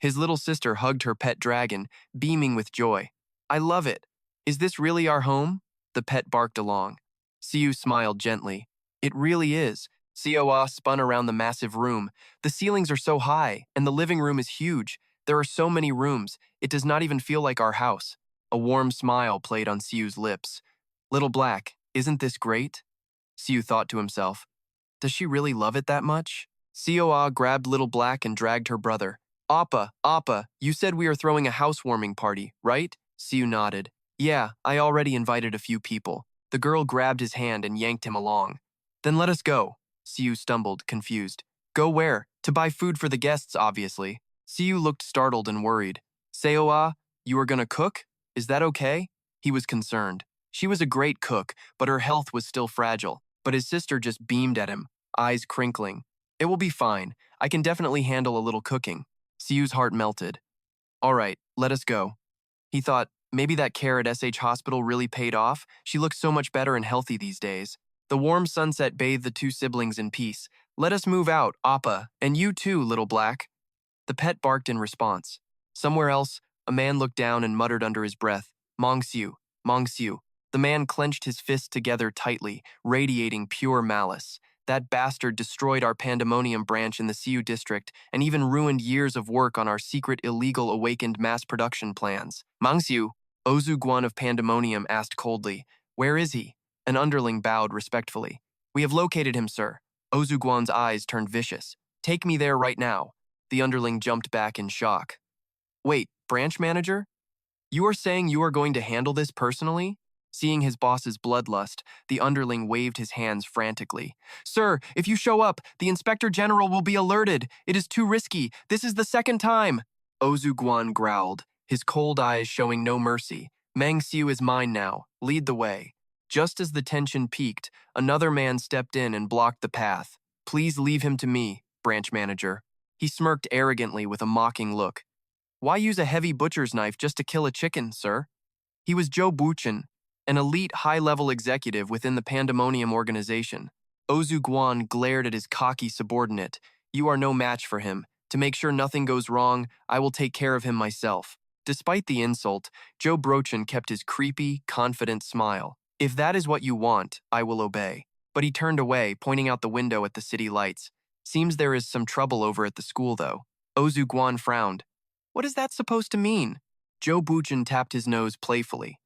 His little sister hugged her pet dragon, beaming with joy. I love it. Is this really our home? The pet barked along. Siu smiled gently. It really is. Sioa spun around the massive room. The ceilings are so high, and the living room is huge. There are so many rooms, it does not even feel like our house. A warm smile played on Siu's lips. Little Black, isn't this great? Siu thought to himself. Does she really love it that much? Sioa grabbed Little Black and dragged her brother. Appa, you said we are throwing a housewarming party, right? Siu nodded. Yeah, I already invited a few people. The girl grabbed his hand and yanked him along. Then let us go. Siu stumbled, confused. Go where? To buy food for the guests, obviously. Siu looked startled and worried. Seoa, you are gonna cook? Is that okay? He was concerned. She was a great cook, but her health was still fragile. But his sister just beamed at him, eyes crinkling. It will be fine. I can definitely handle a little cooking. Siu's heart melted. All right, let us go. He thought, maybe that care at SH Hospital really paid off. She looks so much better and healthy these days. The warm sunset bathed the two siblings in peace. Let us move out, Appa, and you too, Little Black. The pet barked in response. Somewhere else, a man looked down and muttered under his breath, Mongxiu, Mongxiu. The man clenched his fists together tightly, radiating pure malice. That bastard destroyed our Pandemonium branch in the Siu district and even ruined years of work on our secret illegal awakened mass production plans. Mangxiu, Ozu Guan of Pandemonium asked coldly, where is he? An underling bowed respectfully. We have located him, sir. Ozu Guan's eyes turned vicious. Take me there right now. The underling jumped back in shock. Wait, branch manager? You are saying you are going to handle this personally? Seeing his boss's bloodlust, the underling waved his hands frantically. Sir, if you show up, the Inspector General will be alerted. It is too risky. This is the second time. Ozu Guan growled, his cold eyes showing no mercy. Mangxiu is mine now. Lead the way. Just as the tension peaked, another man stepped in and blocked the path. Please leave him to me, branch manager. He smirked arrogantly with a mocking look. Why use a heavy butcher's knife just to kill a chicken, sir? He was Zhou Buchen, an elite high-level executive within the Pandemonium organization. Ozu Guan glared at his cocky subordinate. You are no match for him. To make sure nothing goes wrong, I will take care of him myself. Despite the insult, Zhou Buchen kept his creepy, confident smile. If that is what you want, I will obey. But he turned away, pointing out the window at the city lights. Seems there is some trouble over at the school, though. Ozu Guan frowned. What is that supposed to mean? Zhou Buchen tapped his nose playfully.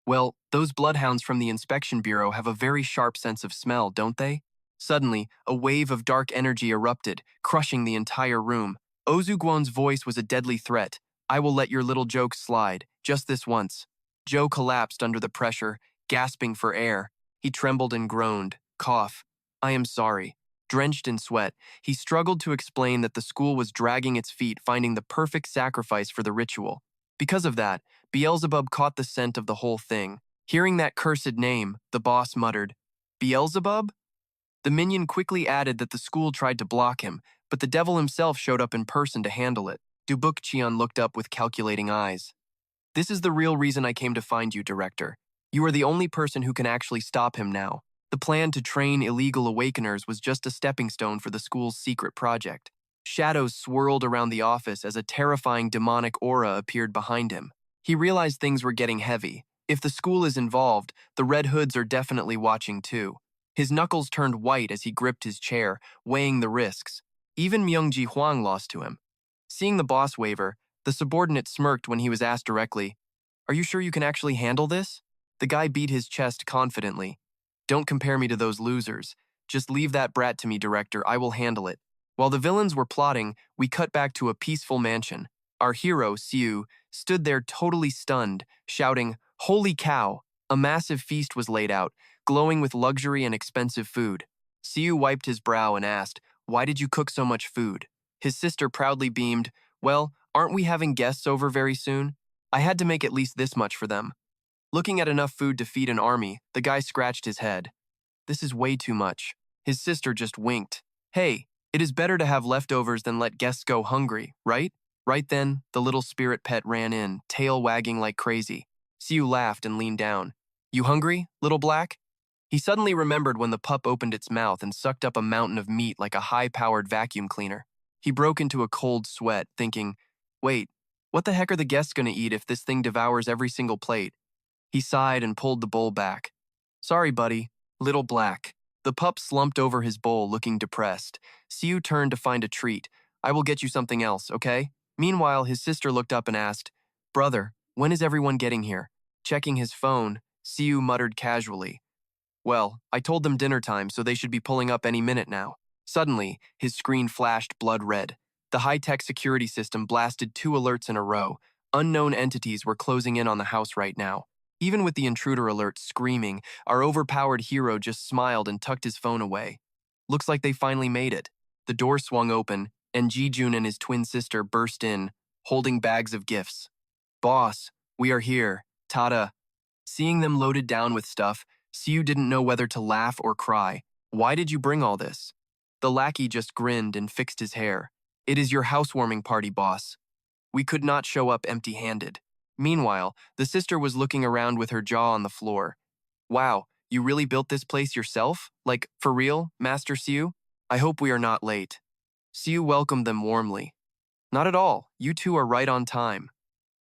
Well, those bloodhounds from the inspection bureau have a very sharp sense of smell, don't they? Suddenly, a wave of dark energy erupted, crushing the entire room. Ozu Guan's voice was a deadly threat. I will let your little jokes slide, just this once. Zhou collapsed under the pressure, gasping for air. He trembled and groaned. Cough. I am sorry. Drenched in sweat, he struggled to explain that the school was dragging its feet, finding the perfect sacrifice for the ritual. Because of that, Beelzebub caught the scent of the whole thing. Hearing that cursed name, the boss muttered, Beelzebub? The minion quickly added that the school tried to block him, but the devil himself showed up in person to handle it. Dubuk Qian looked up with calculating eyes. This is the real reason I came to find you, Director. You are the only person who can actually stop him now. The plan to train illegal awakeners was just a stepping stone for the school's secret project. Shadows swirled around the office as a terrifying demonic aura appeared behind him. He realized things were getting heavy. If the school is involved, the Red Hoods are definitely watching too. His knuckles turned white as he gripped his chair, weighing the risks. Even Myungji Huang lost to him. Seeing the boss waver, the subordinate smirked when he was asked directly, Are you sure you can actually handle this? The guy beat his chest confidently. Don't compare me to those losers. Just leave that brat to me, Director. I will handle it. While the villains were plotting, we cut back to a peaceful mansion. Our hero, Siu, stood there totally stunned, shouting, Holy cow! A massive feast was laid out, glowing with luxury and expensive food. Siu wiped his brow and asked, Why did you cook so much food? His sister proudly beamed, Well, aren't we having guests over very soon? I had to make at least this much for them. Looking at enough food to feed an army, the guy scratched his head. This is way too much. His sister just winked. Hey, it is better to have leftovers than let guests go hungry, right? Right then, the little spirit pet ran in, tail wagging like crazy. Siu laughed and leaned down. You hungry, Little Black? He suddenly remembered when the pup opened its mouth and sucked up a mountain of meat like a high-powered vacuum cleaner. He broke into a cold sweat, thinking, Wait, what the heck are the guests gonna eat if this thing devours every single plate? He sighed and pulled the bowl back. Sorry, buddy. Little Black. The pup slumped over his bowl looking depressed. Siu turned to find a treat. I will get you something else, okay? Meanwhile, his sister looked up and asked, Brother, when is everyone getting here? Checking his phone, Siu muttered casually. Well, I told them dinner time, so they should be pulling up any minute now. Suddenly, his screen flashed blood red. The high-tech security system blasted 2 alerts in a row. Unknown entities were closing in on the house right now. Even with the intruder alert screaming, our overpowered hero just smiled and tucked his phone away. Looks like they finally made it. The door swung open, and Ji-jun and his twin sister burst in, holding bags of gifts. Boss, we are here. Ta-da. Seeing them loaded down with stuff, Siu didn't know whether to laugh or cry. Why did you bring all this? The lackey just grinned and fixed his hair. It is your housewarming party, boss. We could not show up empty-handed. Meanwhile, the sister was looking around with her jaw on the floor. Wow, you really built this place yourself? Like, for real, Master Siu? I hope we are not late. Siu welcomed them warmly. Not at all, you two are right on time.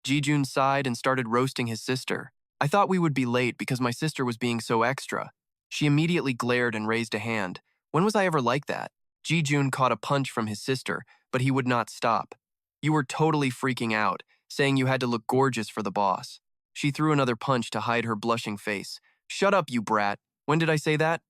Ji-jun sighed and started roasting his sister. I thought we would be late because my sister was being so extra. She immediately glared and raised a hand. When was I ever like that? Ji-jun caught a punch from his sister, but he would not stop. You were totally freaking out, saying you had to look gorgeous for the boss. She threw another punch to hide her blushing face. Shut up, you brat. When did I say that?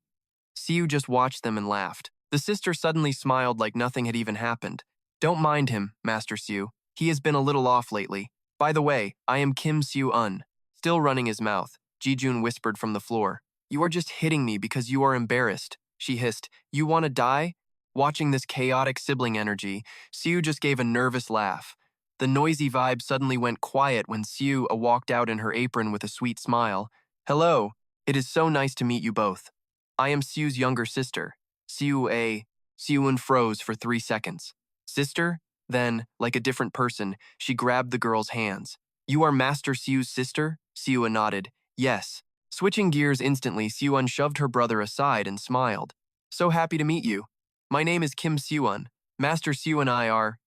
Siu just watched them and laughed. The sister suddenly smiled like nothing had even happened. Don't mind him, Master Siu. He has been a little off lately. By the way, I am Kim Siu-un. Still running his mouth, Ji-jun whispered from the floor. You are just hitting me because you are embarrassed, she hissed. You want to die? Watching this chaotic sibling energy, Siu just gave a nervous laugh. The noisy vibe suddenly went quiet when Siu walked out in her apron with a sweet smile. Hello, it is so nice to meet you both. I am Siu's younger sister. Siu-un froze for 3 seconds. Sister? Then, like a different person, she grabbed the girl's hands. You are Master Siu's sister? Siu-un nodded. Yes. Switching gears instantly, Siu-un shoved her brother aside and smiled. So happy to meet you. My name is Kim Siu-un. Master Siu and I are…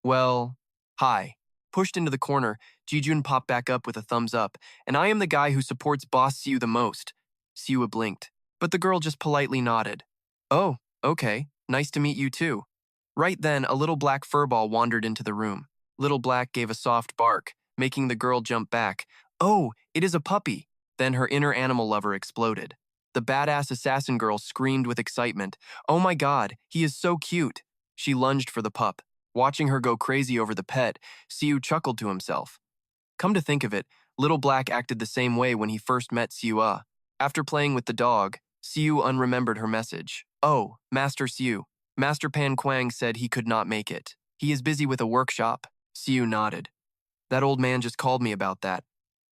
well… hi. Pushed into the corner, Ji-jun popped back up with a thumbs up, and I am the guy who supports Boss Siu the most. Siu blinked, but the girl just politely nodded. Oh, okay. Nice to meet you too. Right then, a little black furball wandered into the room. Little Black gave a soft bark, making the girl jump back. Oh, it is a puppy. Then her inner animal lover exploded. The badass assassin girl screamed with excitement. Oh my god, he is so cute. She lunged for the pup. Watching her go crazy over the pet, Siu chuckled to himself. Come to think of it, Little Black acted the same way when he first met Siu-a. After playing with the dog, Siu-un remembered her message. Oh, Master Siu. Master Pan Kwang said he could not make it. He is busy with a workshop. Siu nodded. That old man just called me about that.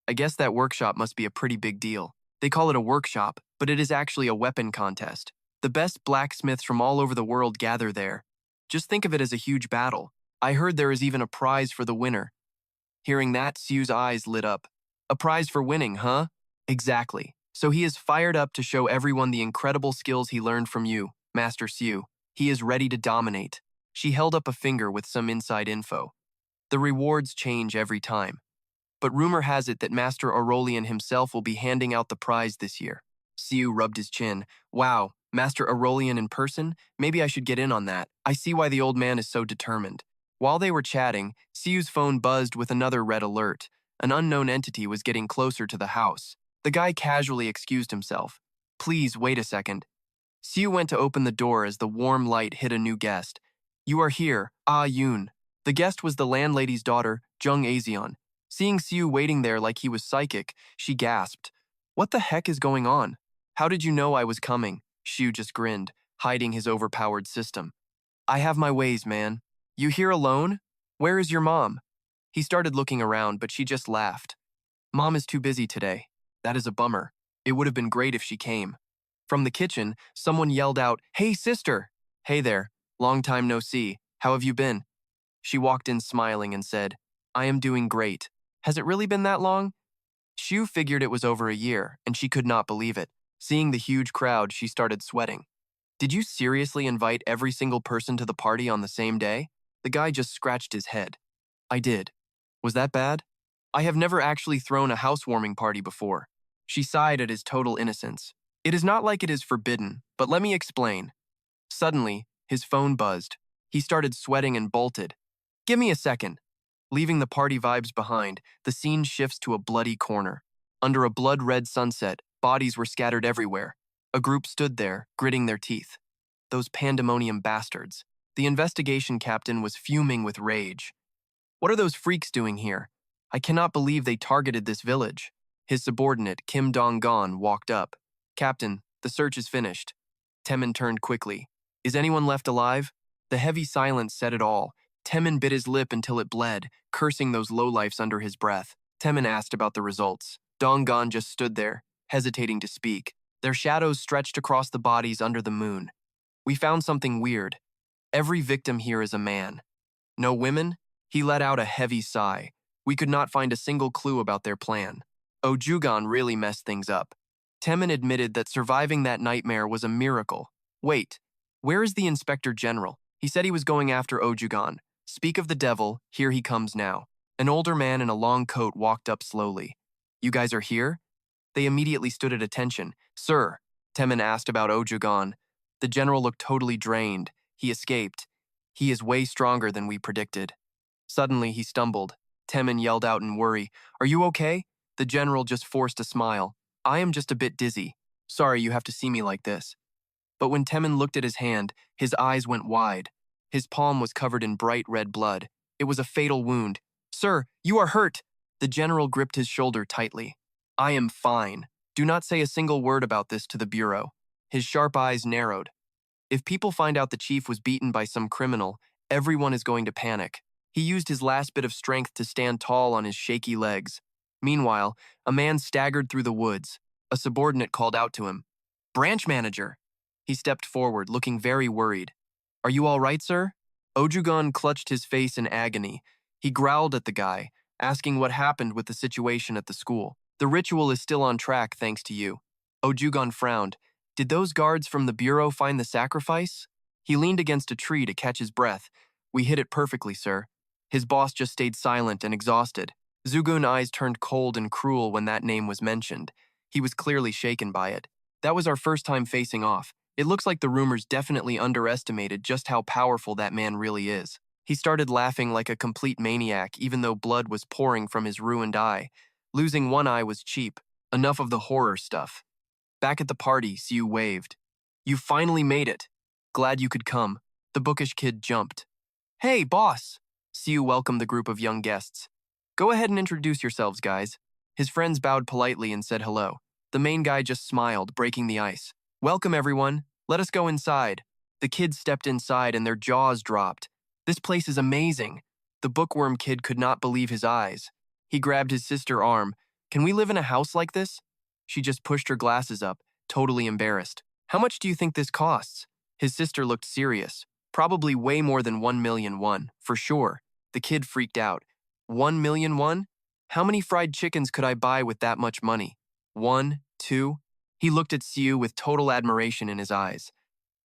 I guess that workshop must be a pretty big deal. They call it a workshop, but it is actually a weapon contest. The best blacksmiths from all over the world gather there. Just think of it as a huge battle. I heard there is even a prize for the winner. Hearing that, Siu's eyes lit up. A prize for winning, huh? Exactly. So he is fired up to show everyone the incredible skills he learned from you, Master Siu. He is ready to dominate. She held up a finger with some inside info. The rewards change every time. But rumor has it that Master Aurelian himself will be handing out the prize this year. Siu rubbed his chin. Wow, Master Aurelian in person? Maybe I should get in on that. I see why the old man is so determined. While they were chatting, Siu's phone buzzed with another red alert. An unknown entity was getting closer to the house. The guy casually excused himself. Please wait a second. Siu went to open the door as the warm light hit a new guest. You are here, Ah Yoon. The guest was the landlady's daughter, Jung Aezion. Seeing Siu waiting there like he was psychic, she gasped. What the heck is going on? How did you know I was coming? Siu just grinned, hiding his overpowered system. I have my ways, man. You here alone? Where is your mom? He started looking around, but she just laughed. Mom is too busy today. That is a bummer. It would have been great if she came. From the kitchen, someone yelled out, Hey, sister! Hey there. Long time no see. How have you been? She walked in smiling and said, I am doing great. Has it really been that long? Shu figured it was over a year, and she could not believe it. Seeing the huge crowd, she started sweating. Did you seriously invite every single person to the party on the same day? The guy just scratched his head. I did. Was that bad? I have never actually thrown a housewarming party before. She sighed at his total innocence. It is not like it is forbidden, but let me explain. Suddenly, his phone buzzed. He started sweating and bolted. Give me a second. Leaving the party vibes behind, the scene shifts to a bloody corner. Under a blood-red sunset, bodies were scattered everywhere. A group stood there, gritting their teeth. Those pandemonium bastards. The investigation captain was fuming with rage. What are those freaks doing here? I cannot believe they targeted this village. His subordinate, Kim Dong-gon, walked up. Captain, the search is finished. Temin turned quickly. Is anyone left alive? The heavy silence said it all. Temin bit his lip until it bled, cursing those lowlifes under his breath. Temin asked about the results. Dong-gon just stood there, hesitating to speak. Their shadows stretched across the bodies under the moon. We found something weird. Every victim here is a man. No women? He let out a heavy sigh. We could not find a single clue about their plan. Ojugan really messed things up. Temin admitted that surviving that nightmare was a miracle. Wait, where is the Inspector General? He said he was going after Ojugan. Speak of the devil, here he comes now. An older man in a long coat walked up slowly. You guys are here? They immediately stood at attention. Sir, Temin asked about Ojugan. The general looked totally drained. He escaped. He is way stronger than we predicted. Suddenly, he stumbled. Temin yelled out in worry. Are you okay? The general just forced a smile. I am just a bit dizzy. Sorry you have to see me like this. But when Temin looked at his hand, his eyes went wide. His palm was covered in bright red blood. It was a fatal wound. Sir, you are hurt! The general gripped his shoulder tightly. I am fine. Do not say a single word about this to the bureau. His sharp eyes narrowed. If people find out the chief was beaten by some criminal, everyone is going to panic. He used his last bit of strength to stand tall on his shaky legs. Meanwhile, a man staggered through the woods. A subordinate called out to him. Branch manager! He stepped forward, looking very worried. Are you all right, sir? Ojugan clutched his face in agony. He growled at the guy, asking what happened with the situation at the school. The ritual is still on track thanks to you. Ojugan frowned. Did those guards from the bureau find the sacrifice? He leaned against a tree to catch his breath. We hit it perfectly, sir. His boss just stayed silent and exhausted. Zugun's eyes turned cold and cruel when that name was mentioned. He was clearly shaken by it. That was our first time facing off. It looks like the rumors definitely underestimated just how powerful that man really is. He started laughing like a complete maniac even though blood was pouring from his ruined eye. Losing one eye was cheap. Enough of the horror stuff. Back at the party, Siu waved. You finally made it. Glad you could come. The bookish kid jumped. Hey, boss! Siu welcomed the group of young guests. Go ahead and introduce yourselves, guys. His friends bowed politely and said hello. The main guy just smiled, breaking the ice. Welcome, everyone. Let us go inside. The kids stepped inside and their jaws dropped. This place is amazing. The bookworm kid could not believe his eyes. He grabbed his sister's arm. Can we live in a house like this? She just pushed her glasses up, totally embarrassed. How much do you think this costs? His sister looked serious. Probably way more than 1,000,000 won, for sure. The kid freaked out. 1,000,000 won? How many fried chickens could I buy with that much money? 1, 2? He looked at Siu with total admiration in his eyes.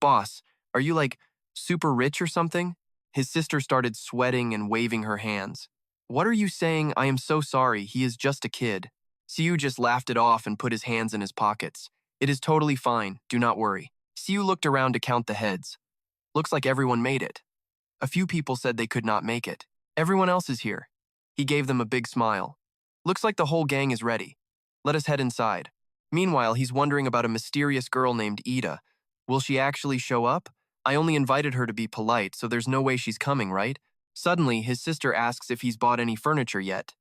Boss, are you like super rich or something? His sister started sweating and waving her hands. What are you saying? I am so sorry, he is just a kid. Siu just laughed it off and put his hands in his pockets. It is totally fine, do not worry. Siu looked around to count the heads. Looks like everyone made it. A few people said they could not make it. Everyone else is here. He gave them a big smile. Looks like the whole gang is ready. Let us head inside. Meanwhile, he's wondering about a mysterious girl named Ida. Will she actually show up? I only invited her to be polite, so there's no way she's coming, right? Suddenly, his sister asks if he's bought any furniture yet.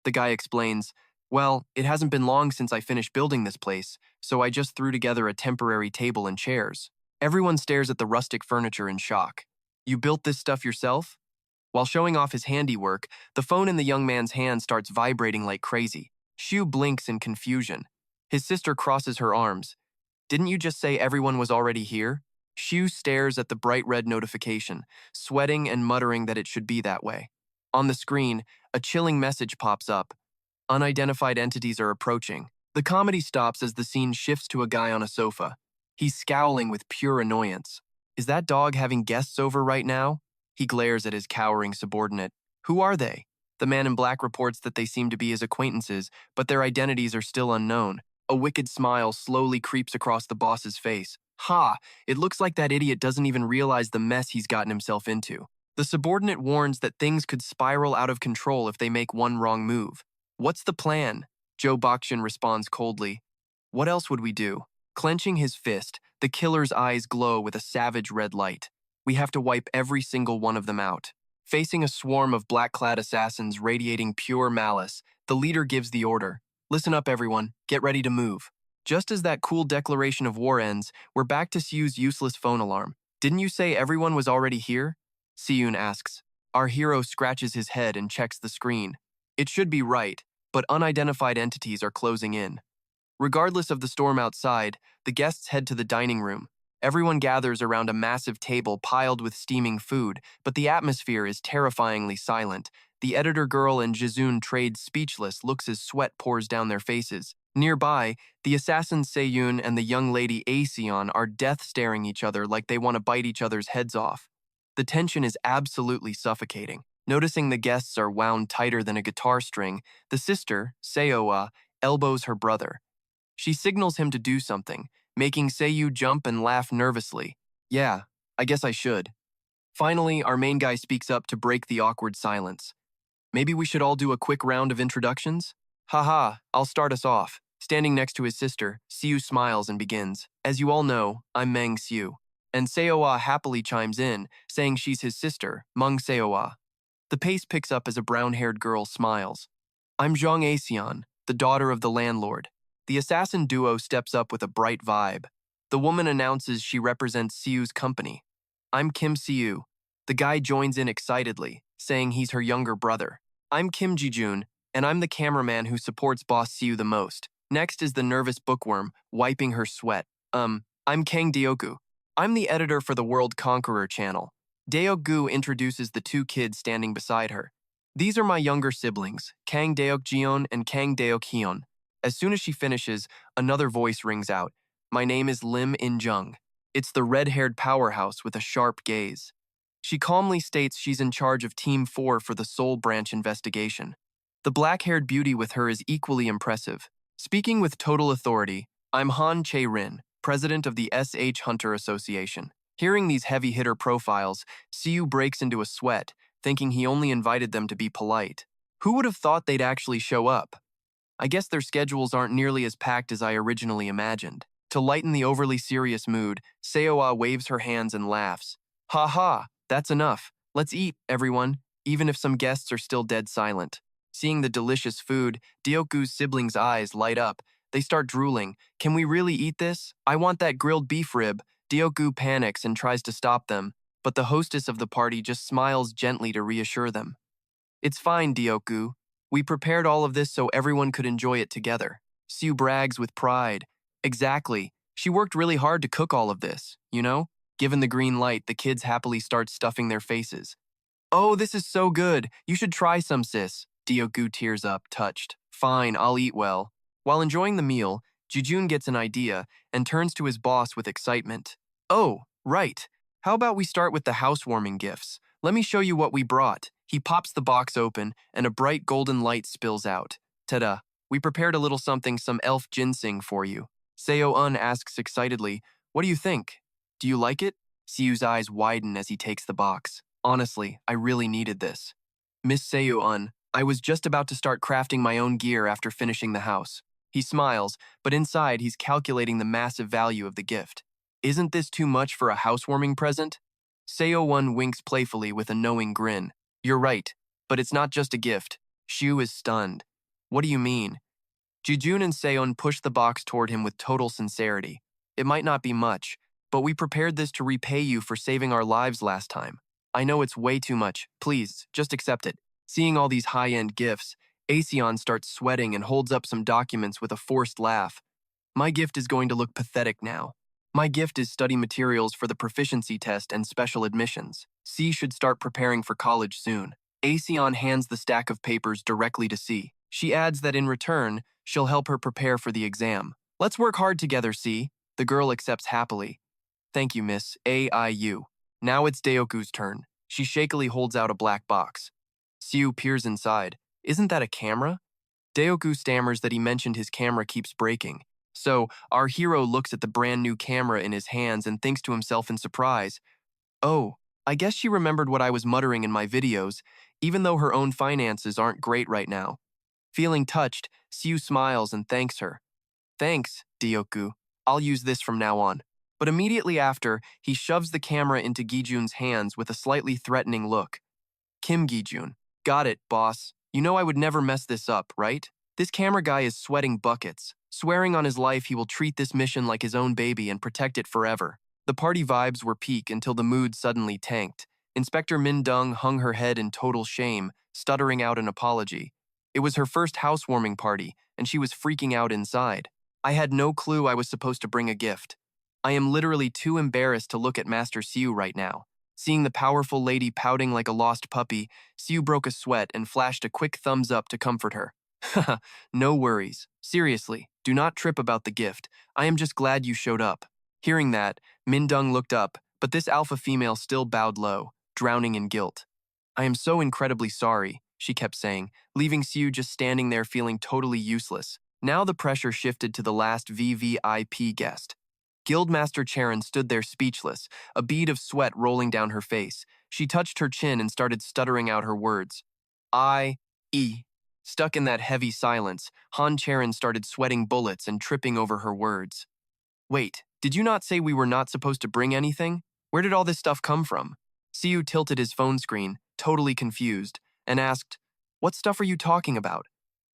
The guy explains, well, it hasn't been long since I finished building this place, so I just threw together a temporary table and chairs. Everyone stares at the rustic furniture in shock. You built this stuff yourself? While showing off his handiwork, the phone in the young man's hand starts vibrating like crazy. Shu blinks in confusion. His sister crosses her arms. Didn't you just say everyone was already here? Shu stares at the bright red notification, sweating and muttering that it should be that way. On the screen, a chilling message pops up. Unidentified entities are approaching. The comedy stops as the scene shifts to a guy on a sofa. He's scowling with pure annoyance. Is that dog having guests over right now? He glares at his cowering subordinate. Who are they? The man in black reports that they seem to be his acquaintances, but their identities are still unknown. A wicked smile slowly creeps across the boss's face. Ha! It looks like that idiot doesn't even realize the mess he's gotten himself into. The subordinate warns that things could spiral out of control if they make one wrong move. What's the plan? Joe Bakshin responds coldly. What else would we do? Clenching his fist, the killer's eyes glow with a savage red light. We have to wipe every single one of them out. Facing a swarm of black-clad assassins radiating pure malice, the leader gives the order. Listen up, everyone. Get ready to move. Just as that cool declaration of war ends, we're back to Siyu's useless phone alarm. Didn't you say everyone was already here? Siyun asks. Our hero scratches his head and checks the screen. It should be right, but unidentified entities are closing in. Regardless of the storm outside, the guests head to the dining room. Everyone gathers around a massive table piled with steaming food, but the atmosphere is terrifyingly silent. The editor girl and Jizun trade speechless looks as sweat pours down their faces. Nearby, the assassin Seyun and the young lady Aesion are death-staring each other like they want to bite each other's heads off. The tension is absolutely suffocating. Noticing the guests are wound tighter than a guitar string, the sister, Seowa, elbows her brother. She signals him to do something, making Seiyu jump and laugh nervously. Yeah, I guess I should. Finally, our main guy speaks up to break the awkward silence. Maybe we should all do a quick round of introductions? Haha, I'll start us off. Standing next to his sister, Siu smiles and begins. As you all know, I'm Meng Siu. And Seowa happily chimes in, saying she's his sister, Meng Seowa. The pace picks up as a brown-haired girl smiles. I'm Zhang Aesion, the daughter of the landlord. The assassin duo steps up with a bright vibe. The woman announces she represents Siu's company. I'm Kim Siu. The guy joins in excitedly, saying he's her younger brother. I'm Kim Jijun, and I'm the cameraman who supports Boss Siu the most. Next is the nervous bookworm, wiping her sweat. I'm Kang Deogu. I'm the editor for the World Conqueror channel. Deogu introduces the two kids standing beside her. These are my younger siblings, Kang Deokjeon and Kang Deokhyun. As soon as she finishes, another voice rings out. My name is Lim In-jung. It's the red-haired powerhouse with a sharp gaze. She calmly states she's in charge of Team 4 for the Seoul branch investigation. The black-haired beauty with her is equally impressive. Speaking with total authority, I'm Han Chae-rin, president of the SH Hunter Association. Hearing these heavy-hitter profiles, Siu breaks into a sweat, thinking he only invited them to be polite. Who would have thought they'd actually show up? I guess their schedules aren't nearly as packed as I originally imagined. To lighten the overly serious mood, Seowa waves her hands and laughs. Ha ha, that's enough. Let's eat, everyone, even if some guests are still dead silent. Seeing the delicious food, Deoku's siblings' eyes light up. They start drooling. Can we really eat this? I want that grilled beef rib. Deoku panics and tries to stop them, but the hostess of the party just smiles gently to reassure them. It's fine, Deoku. We prepared all of this so everyone could enjoy it together. Siu brags with pride. Exactly. She worked really hard to cook all of this, you know? Given the green light, the kids happily start stuffing their faces. Oh, this is so good. You should try some, sis. Deogu tears up, touched. Fine, I'll eat well. While enjoying the meal, Jijun gets an idea and turns to his boss with excitement. Oh, right. How about we start with the housewarming gifts? Let me show you what we brought. He pops the box open, and a bright golden light spills out. Ta-da! We prepared a little something, some elf ginseng for you. Seo-un asks excitedly, what do you think? Do you like it? Siu's eyes widen as he takes the box. Honestly, I really needed this. Miss Seo-un, I was just about to start crafting my own gear after finishing the house. He smiles, but inside he's calculating the massive value of the gift. Isn't this too much for a housewarming present? Seo-un winks playfully with a knowing grin. You're right, but it's not just a gift. Shu is stunned. What do you mean? Jijun and Seon push the box toward him with total sincerity. It might not be much, but we prepared this to repay you for saving our lives last time. I know it's way too much. Please, just accept it. Seeing all these high-end gifts, Aesion starts sweating and holds up some documents with a forced laugh. My gift is going to look pathetic now. My gift is study materials for the proficiency test and special admissions. C should start preparing for college soon. Aesion hands the stack of papers directly to C. She adds that in return, she'll help her prepare for the exam. Let's work hard together, C. The girl accepts happily. Thank you, Miss AIU. Now it's Deoku's turn. She shakily holds out a black box. Siu peers inside. Isn't that a camera? Deoku stammers that he mentioned his camera keeps breaking. So, our hero looks at the brand new camera in his hands and thinks to himself in surprise, oh, I guess she remembered what I was muttering in my videos, even though her own finances aren't great right now. Feeling touched, Siu smiles and thanks her. Thanks, Deoku. I'll use this from now on. But immediately after, he shoves the camera into Gijun's hands with a slightly threatening look. Kim Gijun. Got it, boss. You know I would never mess this up, right? This camera guy is sweating buckets, swearing on his life he will treat this mission like his own baby and protect it forever. The party vibes were peak until the mood suddenly tanked. Inspector Min Dung hung her head in total shame, stuttering out an apology. It was her first housewarming party, and she was freaking out inside. I had no clue I was supposed to bring a gift. I am literally too embarrassed to look at Master Siu right now. Seeing the powerful lady pouting like a lost puppy, Siu broke a sweat and flashed a quick thumbs up to comfort her. Haha, no worries. Seriously, do not trip about the gift. I am just glad you showed up. Hearing that, Min Dung looked up, but this alpha female still bowed low, drowning in guilt. I am so incredibly sorry, she kept saying, leaving Siu just standing there feeling totally useless. Now the pressure shifted to the last VVIP guest. Guildmaster Charon stood there speechless, a bead of sweat rolling down her face. She touched her chin and started stuttering out her words. I-E. Stuck in that heavy silence, Han Charon started sweating bullets and tripping over her words. Wait, did you not say we were not supposed to bring anything? Where did all this stuff come from? Siu tilted his phone screen, totally confused, and asked, What stuff are you talking about?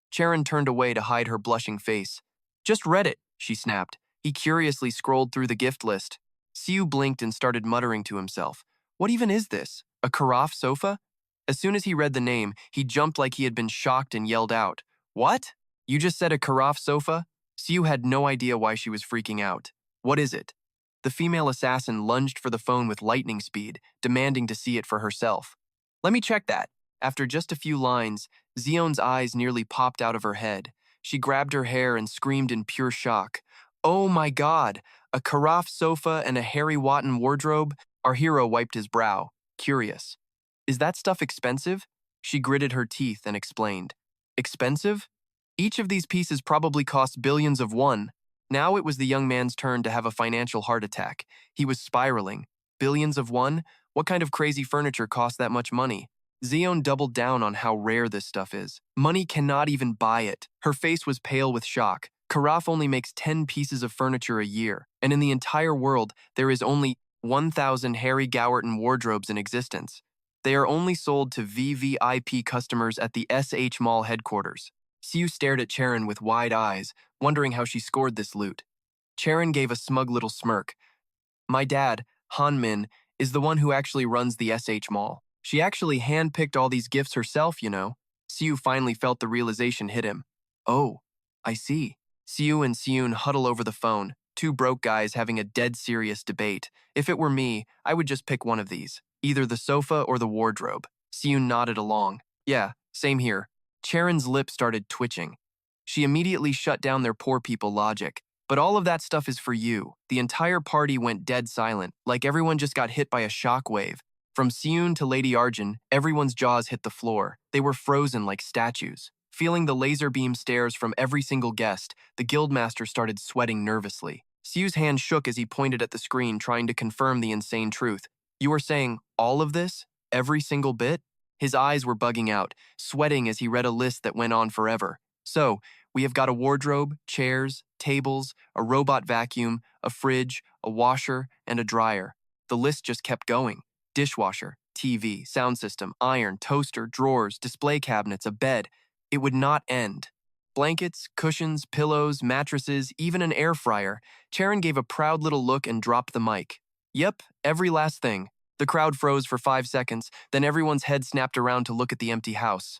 Charon turned away to hide her blushing face. Just read it, she snapped. He curiously scrolled through the gift list. Siu blinked and started muttering to himself. What even is this? A carafe sofa? As soon as he read the name, he jumped like he had been shocked and yelled out, What? You just said a carafe sofa? Siu had no idea why she was freaking out. What is it? The female assassin lunged for the phone with lightning speed, demanding to see it for herself. Let me check that. After just a few lines, Xion's eyes nearly popped out of her head. She grabbed her hair and screamed in pure shock. Oh my God! A carafe sofa and a Harry Wotton wardrobe? Our hero wiped his brow, curious. Is that stuff expensive? She gritted her teeth and explained. Expensive? Each of these pieces probably cost billions of won. Now it was the young man's turn to have a financial heart attack. He was spiraling. Billions of won? What kind of crazy furniture costs that much money? Xion doubled down on how rare this stuff is. Money cannot even buy it. Her face was pale with shock. Carafe only makes 10 pieces of furniture a year, and in the entire world, there is only 1,000 Harry Gowerton wardrobes in existence. They are only sold to VVIP customers at the SH Mall headquarters. Siu stared at Charon with wide eyes, wondering how she scored this loot. Charon gave a smug little smirk. My dad, Han Min, is the one who actually runs the SH Mall. She actually handpicked all these gifts herself, you know. Siu finally felt the realization hit him. Oh, I see. Siu and Siun huddle over the phone, two broke guys having a dead serious debate. If it were me, I would just pick one of these, either the sofa or the wardrobe. Siun nodded along. Yeah, same here. Charon's lips started twitching. She immediately shut down their poor people logic. But all of that stuff is for you. The entire party went dead silent, like everyone just got hit by a shockwave. From Siun to Lady Arjun, everyone's jaws hit the floor. They were frozen like statues. Feeling the laser beam stares from every single guest, the guildmaster started sweating nervously. Siu's hand shook as he pointed at the screen, trying to confirm the insane truth. You are saying all of this? Every single bit? His eyes were bugging out, sweating as he read a list that went on forever. So, we have got a wardrobe, chairs, tables, a robot vacuum, a fridge, a washer, and a dryer. The list just kept going. Dishwasher, TV, sound system, iron, toaster, drawers, display cabinets, a bed. It would not end. Blankets, cushions, pillows, mattresses, even an air fryer. Charon gave a proud little look and dropped the mic. Yep, every last thing. The crowd froze for 5 seconds, then everyone's head snapped around to look at the empty house.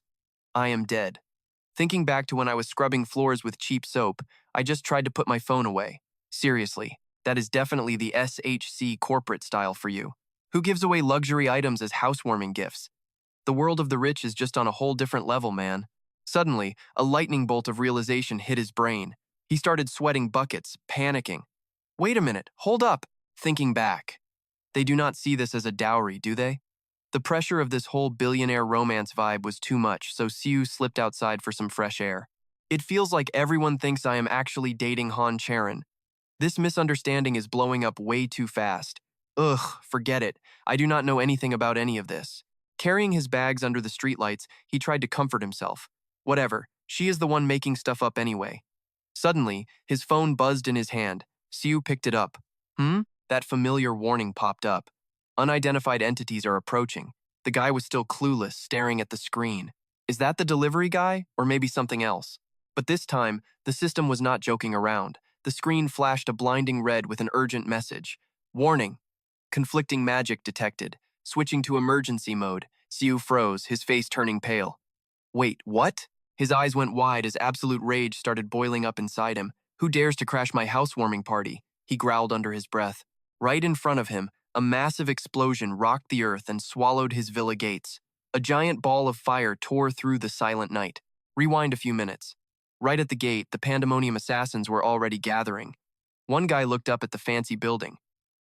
I am dead. Thinking back to when I was scrubbing floors with cheap soap, I just tried to put my phone away. Seriously, that is definitely the SHC corporate style for you. Who gives away luxury items as housewarming gifts? The world of the rich is just on a whole different level, man. Suddenly, a lightning bolt of realization hit his brain. He started sweating buckets, panicking. Wait a minute, hold up! Thinking back. They do not see this as a dowry, do they? The pressure of this whole billionaire romance vibe was too much, so Siu slipped outside for some fresh air. It feels like everyone thinks I am actually dating Han Charon. This misunderstanding is blowing up way too fast. Ugh, forget it. I do not know anything about any of this. Carrying his bags under the streetlights, he tried to comfort himself. Whatever, she is the one making stuff up anyway. Suddenly, his phone buzzed in his hand. Siu picked it up. That familiar warning popped up. Unidentified entities are approaching. The guy was still clueless, staring at the screen. Is that the delivery guy, or maybe something else? But this time, the system was not joking around. The screen flashed a blinding red with an urgent message. Warning. Conflicting magic detected. Switching to emergency mode. Siu froze, his face turning pale. Wait, what? His eyes went wide as absolute rage started boiling up inside him. Who dares to crash my housewarming party? He growled under his breath. Right in front of him, a massive explosion rocked the earth and swallowed his villa gates. A giant ball of fire tore through the silent night. Rewind a few minutes. Right at the gate, the pandemonium assassins were already gathering. One guy looked up at the fancy building.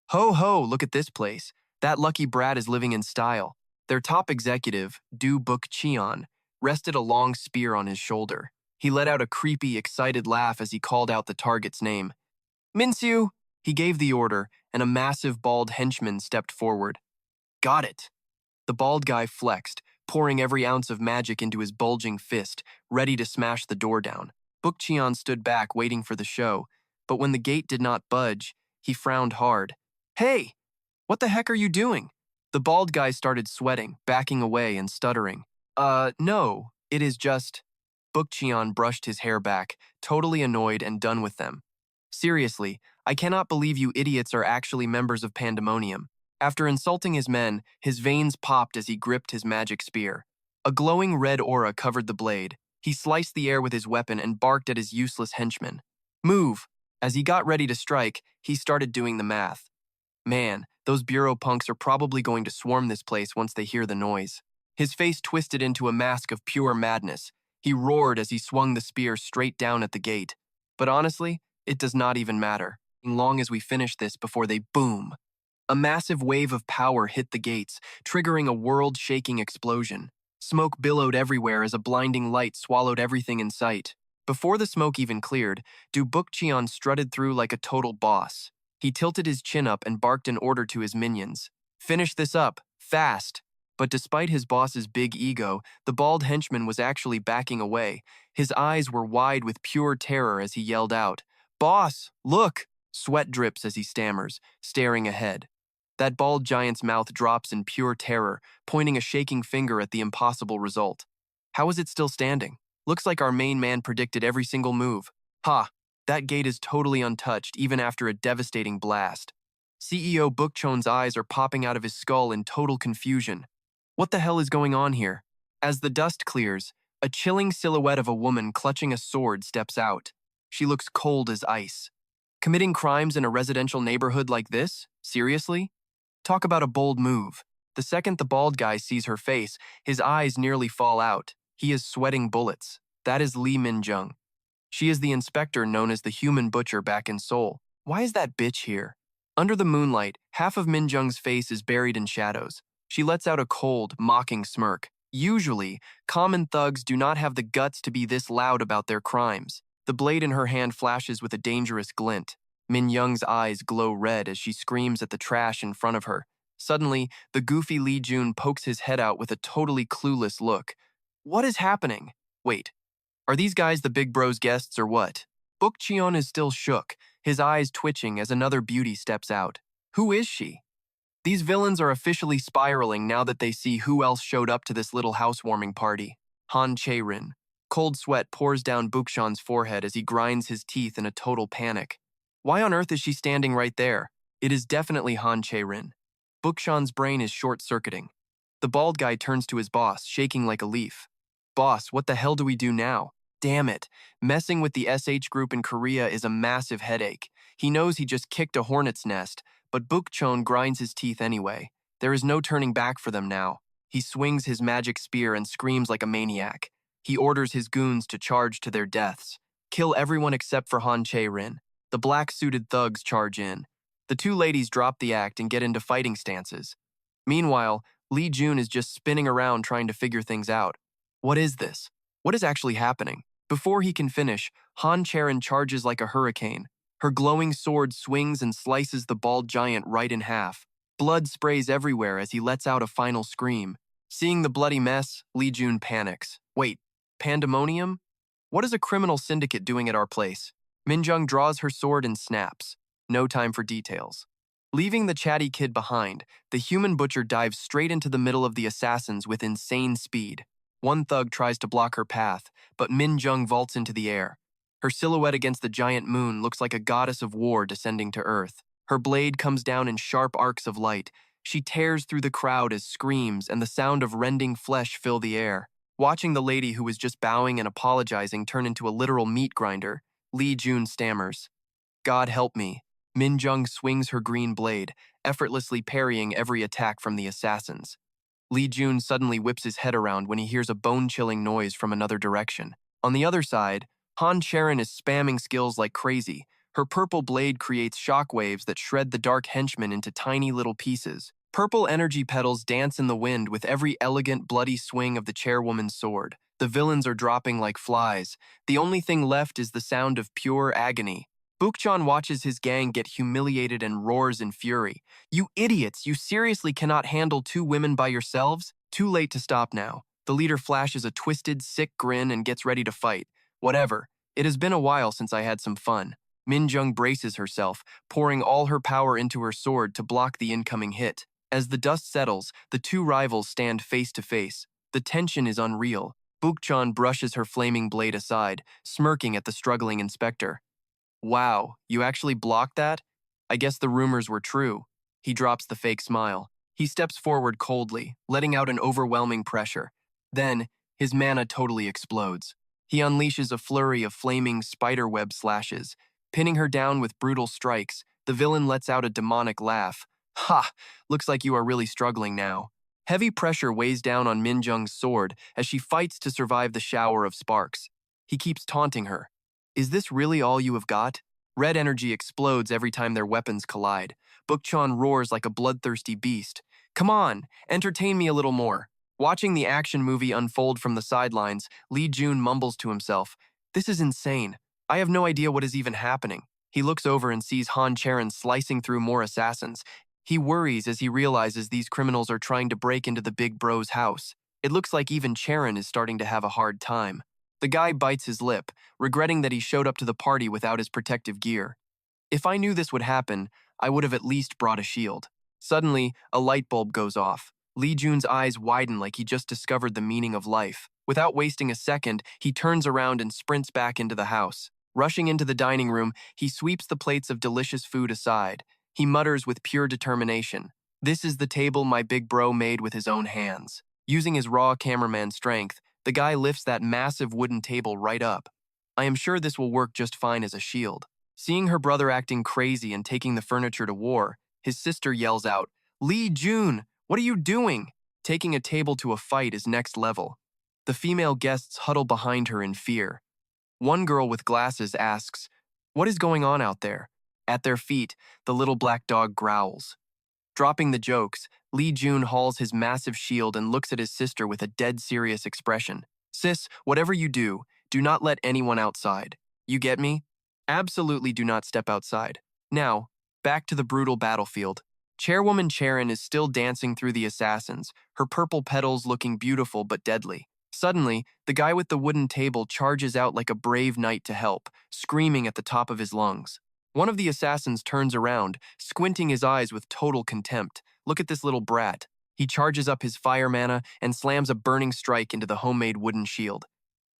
Ho ho, look at this place. That lucky brat is living in style. Their top executive, Du Buk Cheon, rested a long spear on his shoulder. He let out a creepy, excited laugh as he called out the target's name. Minsu! He gave the order, and a massive bald henchman stepped forward. Got it. The bald guy flexed, pouring every ounce of magic into his bulging fist, ready to smash the door down. Bukcheon stood back, waiting for the show, but when the gate did not budge, he frowned hard. Hey! What the heck are you doing? The bald guy started sweating, backing away and stuttering. No, it is just… Bukcheon brushed his hair back, totally annoyed and done with them. Seriously, I cannot believe you idiots are actually members of Pandemonium. After insulting his men, his veins popped as he gripped his magic spear. A glowing red aura covered the blade. He sliced the air with his weapon and barked at his useless henchmen. Move! As he got ready to strike, he started doing the math. Man, those bureau punks are probably going to swarm this place once they hear the noise. His face twisted into a mask of pure madness. He roared as he swung the spear straight down at the gate. But honestly, it does not even matter, as long as we finish this before they boom. A massive wave of power hit the gates, triggering a world-shaking explosion. Smoke billowed everywhere as a blinding light swallowed everything in sight. Before the smoke even cleared, Du Bukcheon strutted through like a total boss. He tilted his chin up and barked an order to his minions. Finish this up, fast! But despite his boss's big ego, the bald henchman was actually backing away. His eyes were wide with pure terror as he yelled out, Boss, look! Sweat drips as he stammers, staring ahead. That bald giant's mouth drops in pure terror, pointing a shaking finger at the impossible result. How is it still standing? Looks like our main man predicted every single move. Ha! That gate is totally untouched, even after a devastating blast. CEO Bukcheon's eyes are popping out of his skull in total confusion. What the hell is going on here? As the dust clears, a chilling silhouette of a woman clutching a sword steps out. She looks cold as ice. Committing crimes in a residential neighborhood like this? Seriously? Talk about a bold move. The second the bald guy sees her face, his eyes nearly fall out. He is sweating bullets. That is Lee Min-jung. She is the inspector known as the Human Butcher back in Seoul. Why is that bitch here? Under the moonlight, half of Min-jung's face is buried in shadows. She lets out a cold, mocking smirk. Usually, common thugs do not have the guts to be this loud about their crimes. The blade in her hand flashes with a dangerous glint. Min-young's eyes glow red as she screams at the trash in front of her. Suddenly, the goofy Lee Jun pokes his head out with a totally clueless look. What is happening? Wait, are these guys the big bro's guests or what? Bukcheon is still shook, his eyes twitching as another beauty steps out. Who is she? These villains are officially spiraling now that they see who else showed up to this little housewarming party. Han Chae-rin. Cold sweat pours down Bukcheon's forehead as he grinds his teeth in a total panic. Why on earth is she standing right there? It is definitely Han Chae-rin. Bukcheon's brain is short-circuiting. The bald guy turns to his boss, shaking like a leaf. Boss, what the hell do we do now? Damn it. Messing with the SH group in Korea is a massive headache. He knows he just kicked a hornet's nest, but Bukcheon grinds his teeth anyway. There is no turning back for them now. He swings his magic spear and screams like a maniac. He orders his goons to charge to their deaths. Kill everyone except for Han Chae-rin. The black-suited thugs charge in. The two ladies drop the act and get into fighting stances. Meanwhile, Lee Jun is just spinning around trying to figure things out. What is this? What is actually happening? Before he can finish, Han Charon charges like a hurricane. Her glowing sword swings and slices the bald giant right in half. Blood sprays everywhere as he lets out a final scream. Seeing the bloody mess, Lee Jun panics. Wait, pandemonium? What is a criminal syndicate doing at our place? Minjung draws her sword and snaps. No time for details. Leaving the chatty kid behind, the human butcher dives straight into the middle of the assassins with insane speed. One thug tries to block her path, but Minjung vaults into the air. Her silhouette against the giant moon looks like a goddess of war descending to earth. Her blade comes down in sharp arcs of light. She tears through the crowd as screams and the sound of rending flesh fill the air. Watching the lady who was just bowing and apologizing turn into a literal meat grinder, Lee Jun stammers. God help me. Minjung swings her green blade, effortlessly parrying every attack from the assassins. Lee Jun suddenly whips his head around when he hears a bone-chilling noise from another direction. On the other side, Han Charon is spamming skills like crazy. Her purple blade creates shockwaves that shred the dark henchmen into tiny little pieces. Purple energy petals dance in the wind with every elegant, bloody swing of the chairwoman's sword. The villains are dropping like flies. The only thing left is the sound of pure agony. Bukchan watches his gang get humiliated and roars in fury. You idiots, you seriously cannot handle two women by yourselves? Too late to stop now. The leader flashes a twisted, sick grin and gets ready to fight. Whatever. It has been a while since I had some fun. Minjung braces herself, pouring all her power into her sword to block the incoming hit. As the dust settles, the two rivals stand face to face. The tension is unreal. Bukchan brushes her flaming blade aside, smirking at the struggling inspector. Wow, you actually blocked that? I guess the rumors were true. He drops the fake smile. He steps forward coldly, letting out an overwhelming pressure. Then, his mana totally explodes. He unleashes a flurry of flaming spiderweb slashes. Pinning her down with brutal strikes, the villain lets out a demonic laugh. Ha! Looks like you are really struggling now. Heavy pressure weighs down on Minjung's sword as she fights to survive the shower of sparks. He keeps taunting her. Is this really all you have got? Red energy explodes every time their weapons collide. Bukchan roars like a bloodthirsty beast. Come on, entertain me a little more. Watching the action movie unfold from the sidelines, Lee Jun mumbles to himself. This is insane. I have no idea what is even happening. He looks over and sees Han Charon slicing through more assassins. He worries as he realizes these criminals are trying to break into the big bro's house. It looks like even Charon is starting to have a hard time. The guy bites his lip, regretting that he showed up to the party without his protective gear. If I knew this would happen, I would have at least brought a shield. Suddenly, a light bulb goes off. Lee Jun's eyes widen like he just discovered the meaning of life. Without wasting a second, he turns around and sprints back into the house. Rushing into the dining room, he sweeps the plates of delicious food aside. He mutters with pure determination. This is the table my big bro made with his own hands. Using his raw cameraman strength, the guy lifts that massive wooden table right up. I am sure this will work just fine as a shield. Seeing her brother acting crazy and taking the furniture to war, his sister yells out, Lee Jun, what are you doing? Taking a table to a fight is next level. The female guests huddle behind her in fear. One girl with glasses asks, what is going on out there? At their feet, the little black dog growls. Dropping the jokes, Lee Jun hauls his massive shield and looks at his sister with a dead serious expression. Sis, whatever you do not let anyone outside. You get me? Absolutely do not step outside. Now, back to the brutal battlefield. Chairwoman Charon is still dancing through the assassins, her purple petals looking beautiful but deadly. Suddenly, the guy with the wooden table charges out like a brave knight to help, screaming at the top of his lungs. One of the assassins turns around, squinting his eyes with total contempt. Look at this little brat. He charges up his fire mana and slams a burning strike into the homemade wooden shield.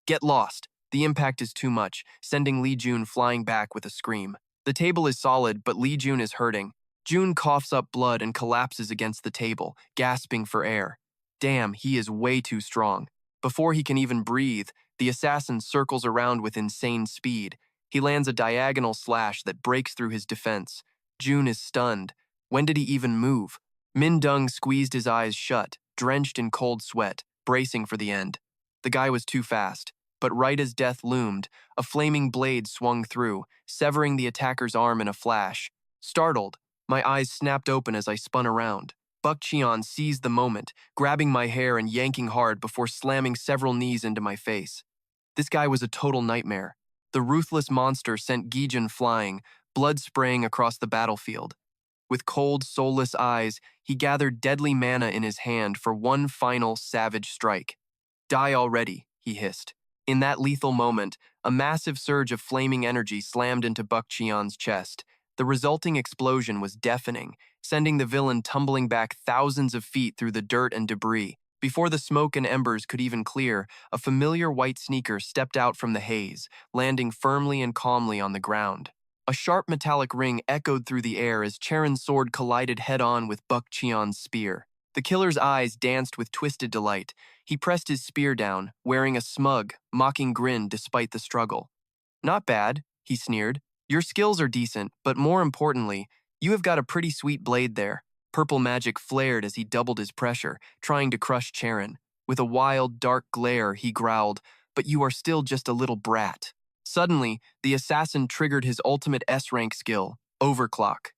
Get lost. The impact is too much, sending Lee Jun flying back with a scream. The table is solid, but Lee Jun is hurting. Jun coughs up blood and collapses against the table, gasping for air. Damn, he is way too strong. Before he can even breathe, the assassin circles around with insane speed. He lands a diagonal slash that breaks through his defense. Jun is stunned. When did he even move? Mindung squeezed his eyes shut, drenched in cold sweat, bracing for the end. The guy was too fast, but right as death loomed, a flaming blade swung through, severing the attacker's arm in a flash. Startled, my eyes snapped open as I spun around. Buck Cheon seized the moment, grabbing my hair and yanking hard before slamming several knees into my face. This guy was a total nightmare. The ruthless monster sent Gijin flying, blood spraying across the battlefield. With cold, soulless eyes, he gathered deadly mana in his hand for one final savage strike. Die already, he hissed. In that lethal moment, a massive surge of flaming energy slammed into Buck Cheon's chest. The resulting explosion was deafening, sending the villain tumbling back thousands of feet through the dirt and debris. Before the smoke and embers could even clear, a familiar white sneaker stepped out from the haze, landing firmly and calmly on the ground. A sharp metallic ring echoed through the air as Charon's sword collided head-on with Buck Cheon's spear. The killer's eyes danced with twisted delight. He pressed his spear down, wearing a smug, mocking grin despite the struggle. "Not bad," he sneered. "Your skills are decent, but more importantly, you have got a pretty sweet blade there." Purple magic flared as he doubled his pressure, trying to crush Charon. With a wild, dark glare, he growled, "But you are still just a little brat." Suddenly, the assassin triggered his ultimate S-rank skill, Overclock.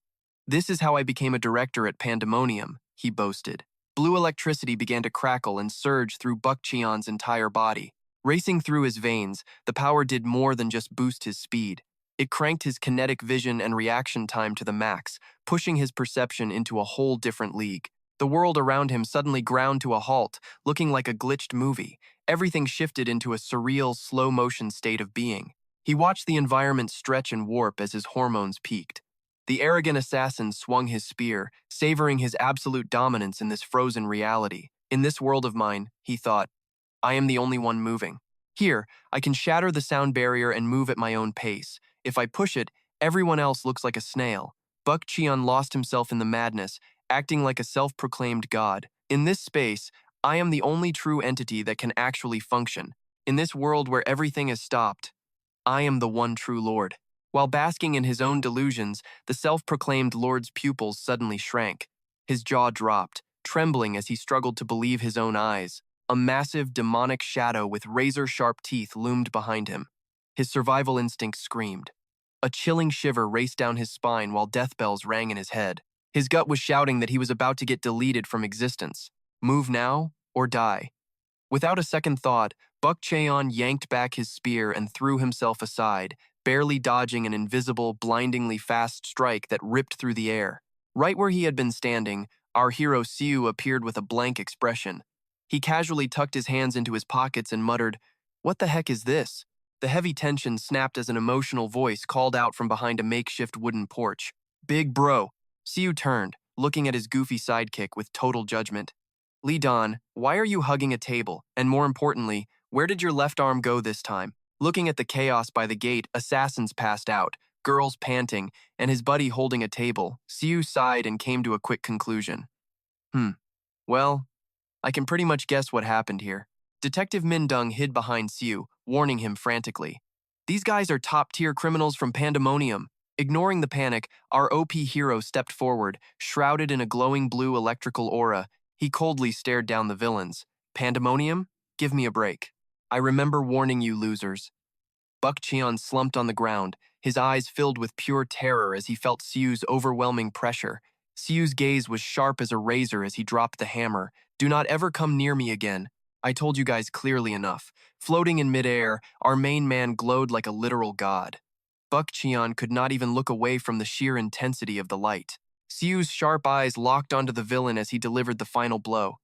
"This is how I became a director at Pandemonium," he boasted. Blue electricity began to crackle and surge through Buck Cheon's entire body. Racing through his veins, the power did more than just boost his speed. It cranked his kinetic vision and reaction time to the max, pushing his perception into a whole different league. The world around him suddenly ground to a halt, looking like a glitched movie. Everything shifted into a surreal, slow-motion state of being. He watched the environment stretch and warp as his hormones peaked. The arrogant assassin swung his spear, savoring his absolute dominance in this frozen reality. "In this world of mine," he thought, "I am the only one moving. Here, I can shatter the sound barrier and move at my own pace. If I push it, everyone else looks like a snail." Buck Cheon lost himself in the madness, acting like a self-proclaimed god. "In this space, I am the only true entity that can actually function. In this world where everything is stopped, I am the one true lord." While basking in his own delusions, the self-proclaimed lord's pupils suddenly shrank. His jaw dropped, trembling as he struggled to believe his own eyes. A massive, demonic shadow with razor-sharp teeth loomed behind him. His survival instinct screamed. A chilling shiver raced down his spine while death bells rang in his head. His gut was shouting that he was about to get deleted from existence. Move now or die. Without a second thought, Buck Cheon yanked back his spear and threw himself aside, barely dodging an invisible, blindingly fast strike that ripped through the air. Right where he had been standing, our hero Siu appeared with a blank expression. He casually tucked his hands into his pockets and muttered, "What the heck is this?" The heavy tension snapped as an emotional voice called out from behind a makeshift wooden porch. "Big bro." Siu turned, looking at his goofy sidekick with total judgment. "Li Dan, why are you hugging a table? And more importantly, where did your left arm go this time?" Looking at the chaos by the gate, assassins passed out, girls panting, and his buddy holding a table. Siu sighed and came to a quick conclusion. Well, I can pretty much guess what happened here." Detective Mindung hid behind Siu, warning him frantically. "These guys are top-tier criminals from Pandemonium." Ignoring the panic, our OP hero stepped forward, shrouded in a glowing blue electrical aura. He coldly stared down the villains. "Pandemonium? Give me a break. I remember warning you losers." Buck Cheon slumped on the ground, his eyes filled with pure terror as he felt Siu's overwhelming pressure. Siu's gaze was sharp as a razor as he dropped the hammer. "Do not ever come near me again. I told you guys clearly enough." Floating in midair, our main man glowed like a literal god. Buck Cheon could not even look away from the sheer intensity of the light. Siu's sharp eyes locked onto the villain as he delivered the final blow.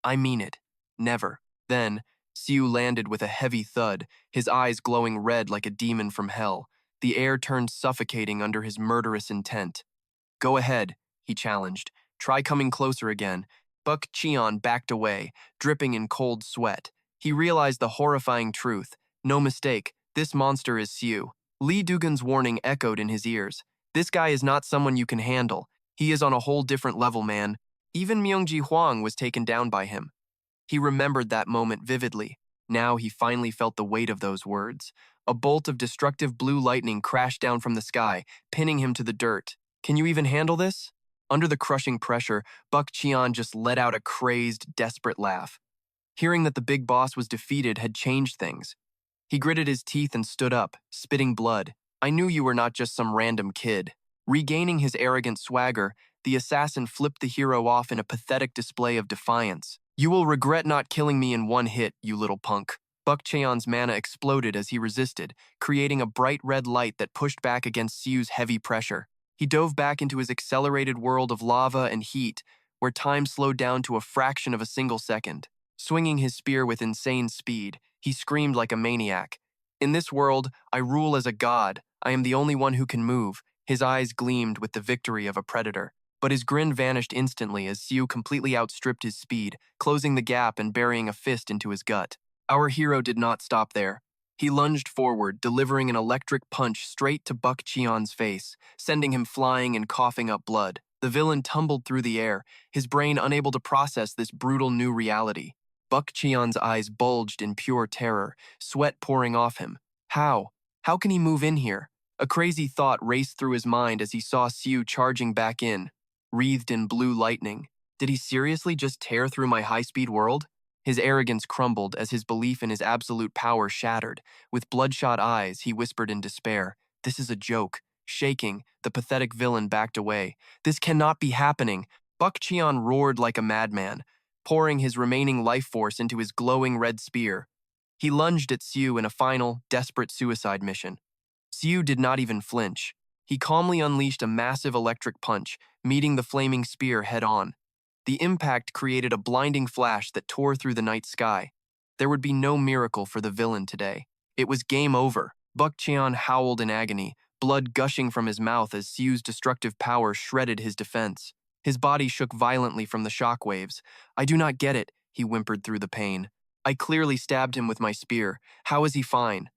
"I mean it. Never." Then, Siu landed with a heavy thud, his eyes glowing red like a demon from hell. The air turned suffocating under his murderous intent. "Go ahead," he challenged. "Try coming closer again." Buck Cheon backed away, dripping in cold sweat. He realized the horrifying truth. No mistake, this monster is Siu. Lee Dugan's warning echoed in his ears. "This guy is not someone you can handle. He is on a whole different level, man." Even Myungji Huang was taken down by him. He remembered that moment vividly. Now he finally felt the weight of those words. A bolt of destructive blue lightning crashed down from the sky, pinning him to the dirt. "Can you even handle this?" Under the crushing pressure, Buck Cheon just let out a crazed, desperate laugh. Hearing that the big boss was defeated had changed things. He gritted his teeth and stood up, spitting blood. "I knew you were not just some random kid." Regaining his arrogant swagger, the assassin flipped the hero off in a pathetic display of defiance. "You will regret not killing me in one hit, you little punk." Buk Cheon's mana exploded as he resisted, creating a bright red light that pushed back against Siu's heavy pressure. He dove back into his accelerated world of lava and heat, where time slowed down to a fraction of a single second. Swinging his spear with insane speed, he screamed like a maniac. "In this world, I rule as a god. I am the only one who can move." His eyes gleamed with the victory of a predator. But his grin vanished instantly as Siu completely outstripped his speed, closing the gap and burying a fist into his gut. Our hero did not stop there. He lunged forward, delivering an electric punch straight to Buk Cheon's face, sending him flying and coughing up blood. The villain tumbled through the air, his brain unable to process this brutal new reality. Buk Cheon's eyes bulged in pure terror, sweat pouring off him. How? How can he move in here? A crazy thought raced through his mind as he saw Siu charging back in, wreathed in blue lightning. Did he seriously just tear through my high-speed world? His arrogance crumbled as his belief in his absolute power shattered. With bloodshot eyes, he whispered in despair, "This is a joke." Shaking, the pathetic villain backed away. "This cannot be happening." Buk Cheon roared like a madman, pouring his remaining life force into his glowing red spear. He lunged at Siu in a final, desperate suicide mission. Siu did not even flinch. He calmly unleashed a massive electric punch, meeting the flaming spear head-on. The impact created a blinding flash that tore through the night sky. There would be no miracle for the villain today. It was game over. Buk Cheon howled in agony, blood gushing from his mouth as Siu's destructive power shredded his defense. His body shook violently from the shockwaves. "I do not get it," he whimpered through the pain. "I clearly stabbed him with my spear. How is he fine?"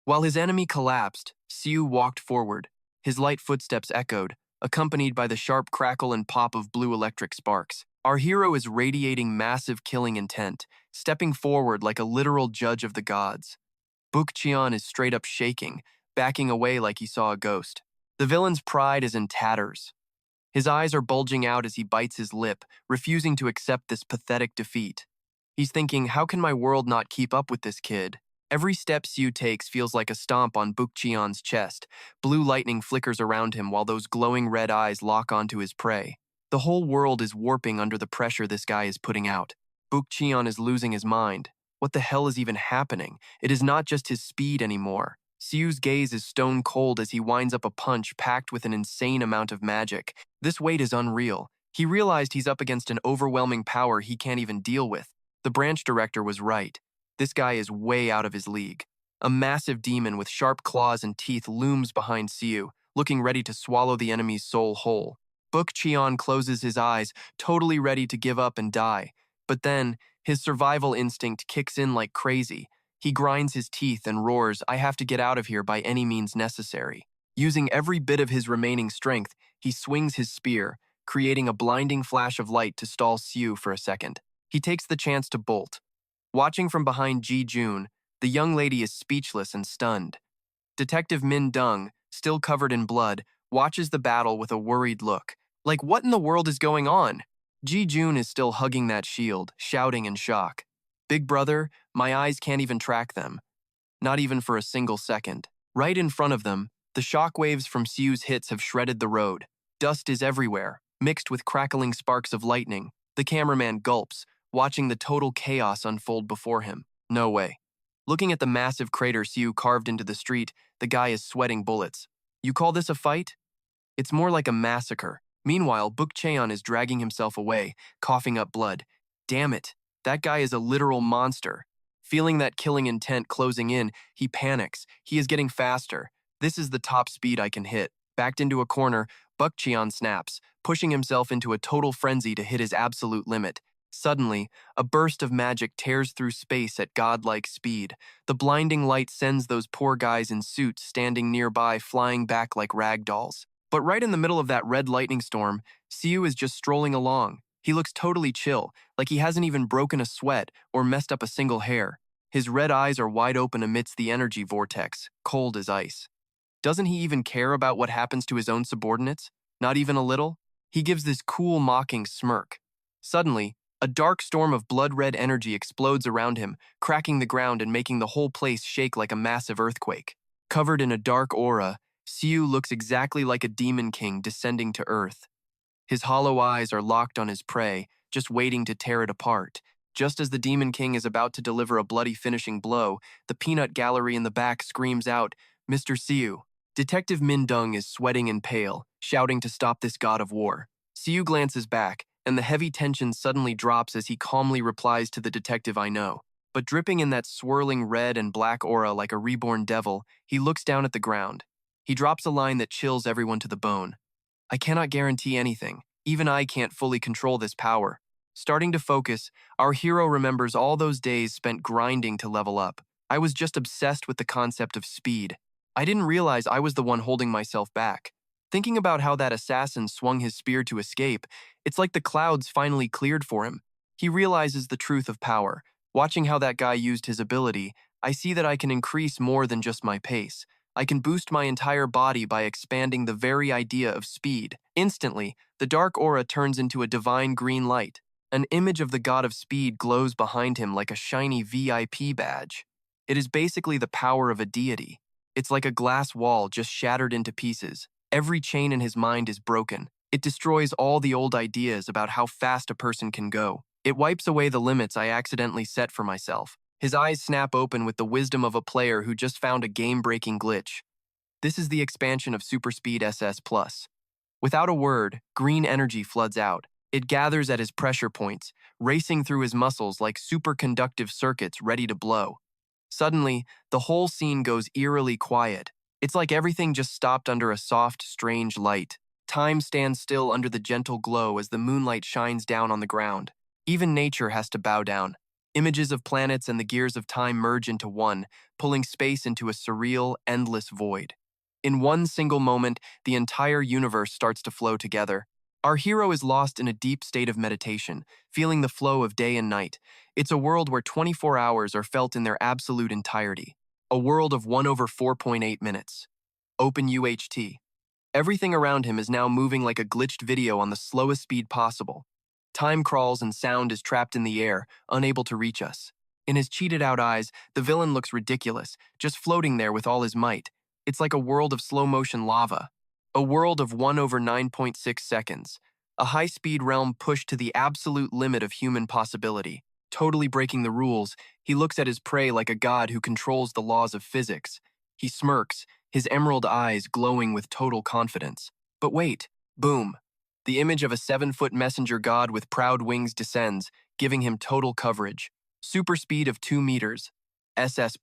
While his enemy collapsed, Siu walked forward. His light footsteps echoed, accompanied by the sharp crackle and pop of blue electric sparks. Our hero is radiating massive killing intent, stepping forward like a literal judge of the gods. Buk Cheon is straight up shaking, backing away like he saw a ghost. The villain's pride is in tatters. His eyes are bulging out as he bites his lip, refusing to accept this pathetic defeat. He's thinking, how can my world not keep up with this kid? Every step Siu takes feels like a stomp on Buk Cheon's chest. Blue lightning flickers around him while those glowing red eyes lock onto his prey. The whole world is warping under the pressure this guy is putting out. Buk Cheon is losing his mind. What the hell is even happening? It is not just his speed anymore. Siu's gaze is stone cold as he winds up a punch packed with an insane amount of magic. This weight is unreal. He realized he's up against an overwhelming power he can't even deal with. The branch director was right. This guy is way out of his league. A massive demon with sharp claws and teeth looms behind Siu, looking ready to swallow the enemy's soul whole. Buk Cheon closes his eyes, totally ready to give up and die. But then, his survival instinct kicks in like crazy. He grinds his teeth and roars, "I have to get out of here by any means necessary." Using every bit of his remaining strength, he swings his spear, creating a blinding flash of light to stall Siu for a second. He takes the chance to bolt. Watching from behind Ji Jun, the young lady is speechless and stunned. Detective Min Dung, still covered in blood, watches the battle with a worried look. Like, what in the world is going on? Ji Jun is still hugging that shield, shouting in shock. "Big brother, my eyes can't even track them. Not even for a single second." Right in front of them, the shockwaves from Siu's hits have shredded the road. Dust is everywhere, mixed with crackling sparks of lightning. The cameraman gulps, watching the total chaos unfold before him. No way. Looking at the massive crater Siu carved into the street, the guy is sweating bullets. You call this a fight? It's more like a massacre. Meanwhile, Buk Cheon is dragging himself away, coughing up blood. Damn it, that guy is a literal monster. Feeling that killing intent closing in, he panics. He is getting faster. This is the top speed I can hit. Backed into a corner, Buk Cheon snaps, pushing himself into a total frenzy to hit his absolute limit. Suddenly, a burst of magic tears through space at godlike speed. The blinding light sends those poor guys in suits standing nearby flying back like rag dolls. But right in the middle of that red lightning storm, Siu is just strolling along. He looks totally chill, like he hasn't even broken a sweat or messed up a single hair. His red eyes are wide open amidst the energy vortex, cold as ice. Doesn't he even care about what happens to his own subordinates? Not even a little? He gives this cool, mocking smirk. Suddenly, a dark storm of blood-red energy explodes around him, cracking the ground and making the whole place shake like a massive earthquake. Covered in a dark aura, Siu looks exactly like a demon king descending to earth. His hollow eyes are locked on his prey, just waiting to tear it apart. Just as the Demon King is about to deliver a bloody finishing blow, the peanut gallery in the back screams out, "Mr. Siu." Detective Min Dung is sweating and pale, shouting to stop this god of war. Siu glances back, and the heavy tension suddenly drops as he calmly replies to the detective, "I know." But dripping in that swirling red and black aura like a reborn devil, he looks down at the ground. He drops a line that chills everyone to the bone. "I cannot guarantee anything. Even I can't fully control this power." Starting to focus, our hero remembers all those days spent grinding to level up. "I was just obsessed with the concept of speed. I didn't realize I was the one holding myself back." Thinking about how that assassin swung his spear to escape, it's like the clouds finally cleared for him. He realizes the truth of power. Watching how that guy used his ability, I see that I can increase more than just my pace. I can boost my entire body by expanding the very idea of speed. Instantly, the dark aura turns into a divine green light. An image of the god of speed glows behind him like a shiny VIP badge. It is basically the power of a deity. It's like a glass wall just shattered into pieces. Every chain in his mind is broken. It destroys all the old ideas about how fast a person can go. It wipes away the limits I accidentally set for myself. His eyes snap open with the wisdom of a player who just found a game-breaking glitch. This is the expansion of Super Speed SS+. Without a word, green energy floods out. It gathers at his pressure points, racing through his muscles like superconductive circuits ready to blow. Suddenly, the whole scene goes eerily quiet. It's like everything just stopped under a soft, strange light. Time stands still under the gentle glow as the moonlight shines down on the ground. Even nature has to bow down. Images of planets and the gears of time merge into one, pulling space into a surreal, endless void. In one single moment, the entire universe starts to flow together. Our hero is lost in a deep state of meditation, feeling the flow of day and night. It's a world where 24 hours are felt in their absolute entirety. A world of 1/4.8 minutes. Open UHT. Everything around him is now moving like a glitched video on the slowest speed possible. Time crawls and sound is trapped in the air, unable to reach us. In his cheated-out eyes, the villain looks ridiculous, just floating there with all his might. It's like a world of slow-motion lava. A world of 1/9.6 seconds. A high-speed realm pushed to the absolute limit of human possibility. Totally breaking the rules, he looks at his prey like a god who controls the laws of physics. He smirks, his emerald eyes glowing with total confidence. But wait, boom. The image of a 7-foot messenger god with proud wings descends, giving him total coverage. Super speed of 2 meters. SS+.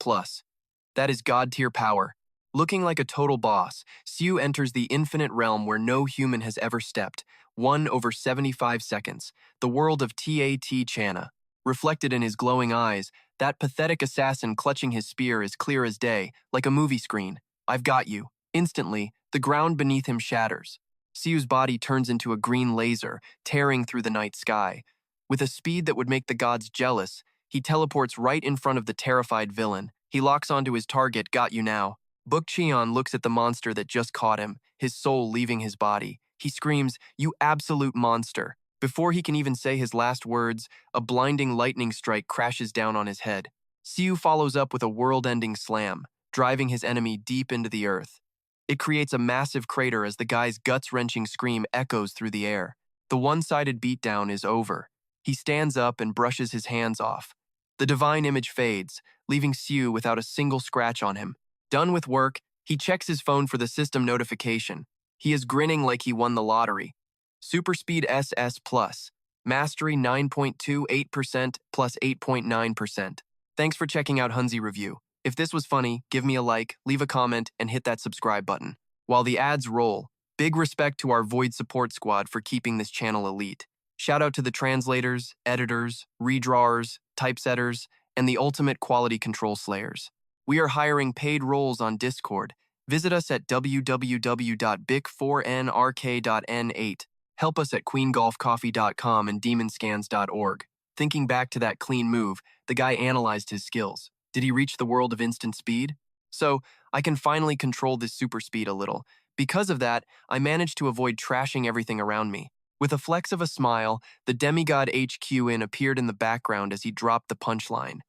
That is god-tier power. Looking like a total boss, Siu enters the infinite realm where no human has ever stepped, 1/75 seconds, the world of Tat Channa. Reflected in his glowing eyes, that pathetic assassin clutching his spear is clear as day, like a movie screen. "I've got you." Instantly, the ground beneath him shatters. Siu's body turns into a green laser, tearing through the night sky. With a speed that would make the gods jealous, he teleports right in front of the terrified villain. He locks onto his target, "Got you now." Book Cheon looks at the monster that just caught him, his soul leaving his body. He screams, "You absolute monster." Before he can even say his last words, a blinding lightning strike crashes down on his head. Siu follows up with a world-ending slam, driving his enemy deep into the earth. It creates a massive crater as the guy's guts-wrenching scream echoes through the air. The one-sided beatdown is over. He stands up and brushes his hands off. The divine image fades, leaving Siu without a single scratch on him. Done with work, he checks his phone for the system notification. He is grinning like he won the lottery. Super Speed SS+. Mastery 9.28% plus 8.9%. Thanks for checking out Hunzi Review. If this was funny, give me a like, leave a comment, and hit that subscribe button. While the ads roll, big respect to our Void support squad for keeping this channel elite. Shout out to the translators, editors, redrawers, typesetters, and the ultimate quality control slayers. We are hiring paid roles on Discord. Visit us at www.bic4nrk.n8. Help us at queengolfcoffee.com and demonscans.org. Thinking back to that clean move, the guy analyzed his skills. Did he reach the world of instant speed? So, I can finally control this super speed a little. Because of that, I managed to avoid trashing everything around me. With a flex of a smile, the demigod HQN appeared in the background as he dropped the punchline.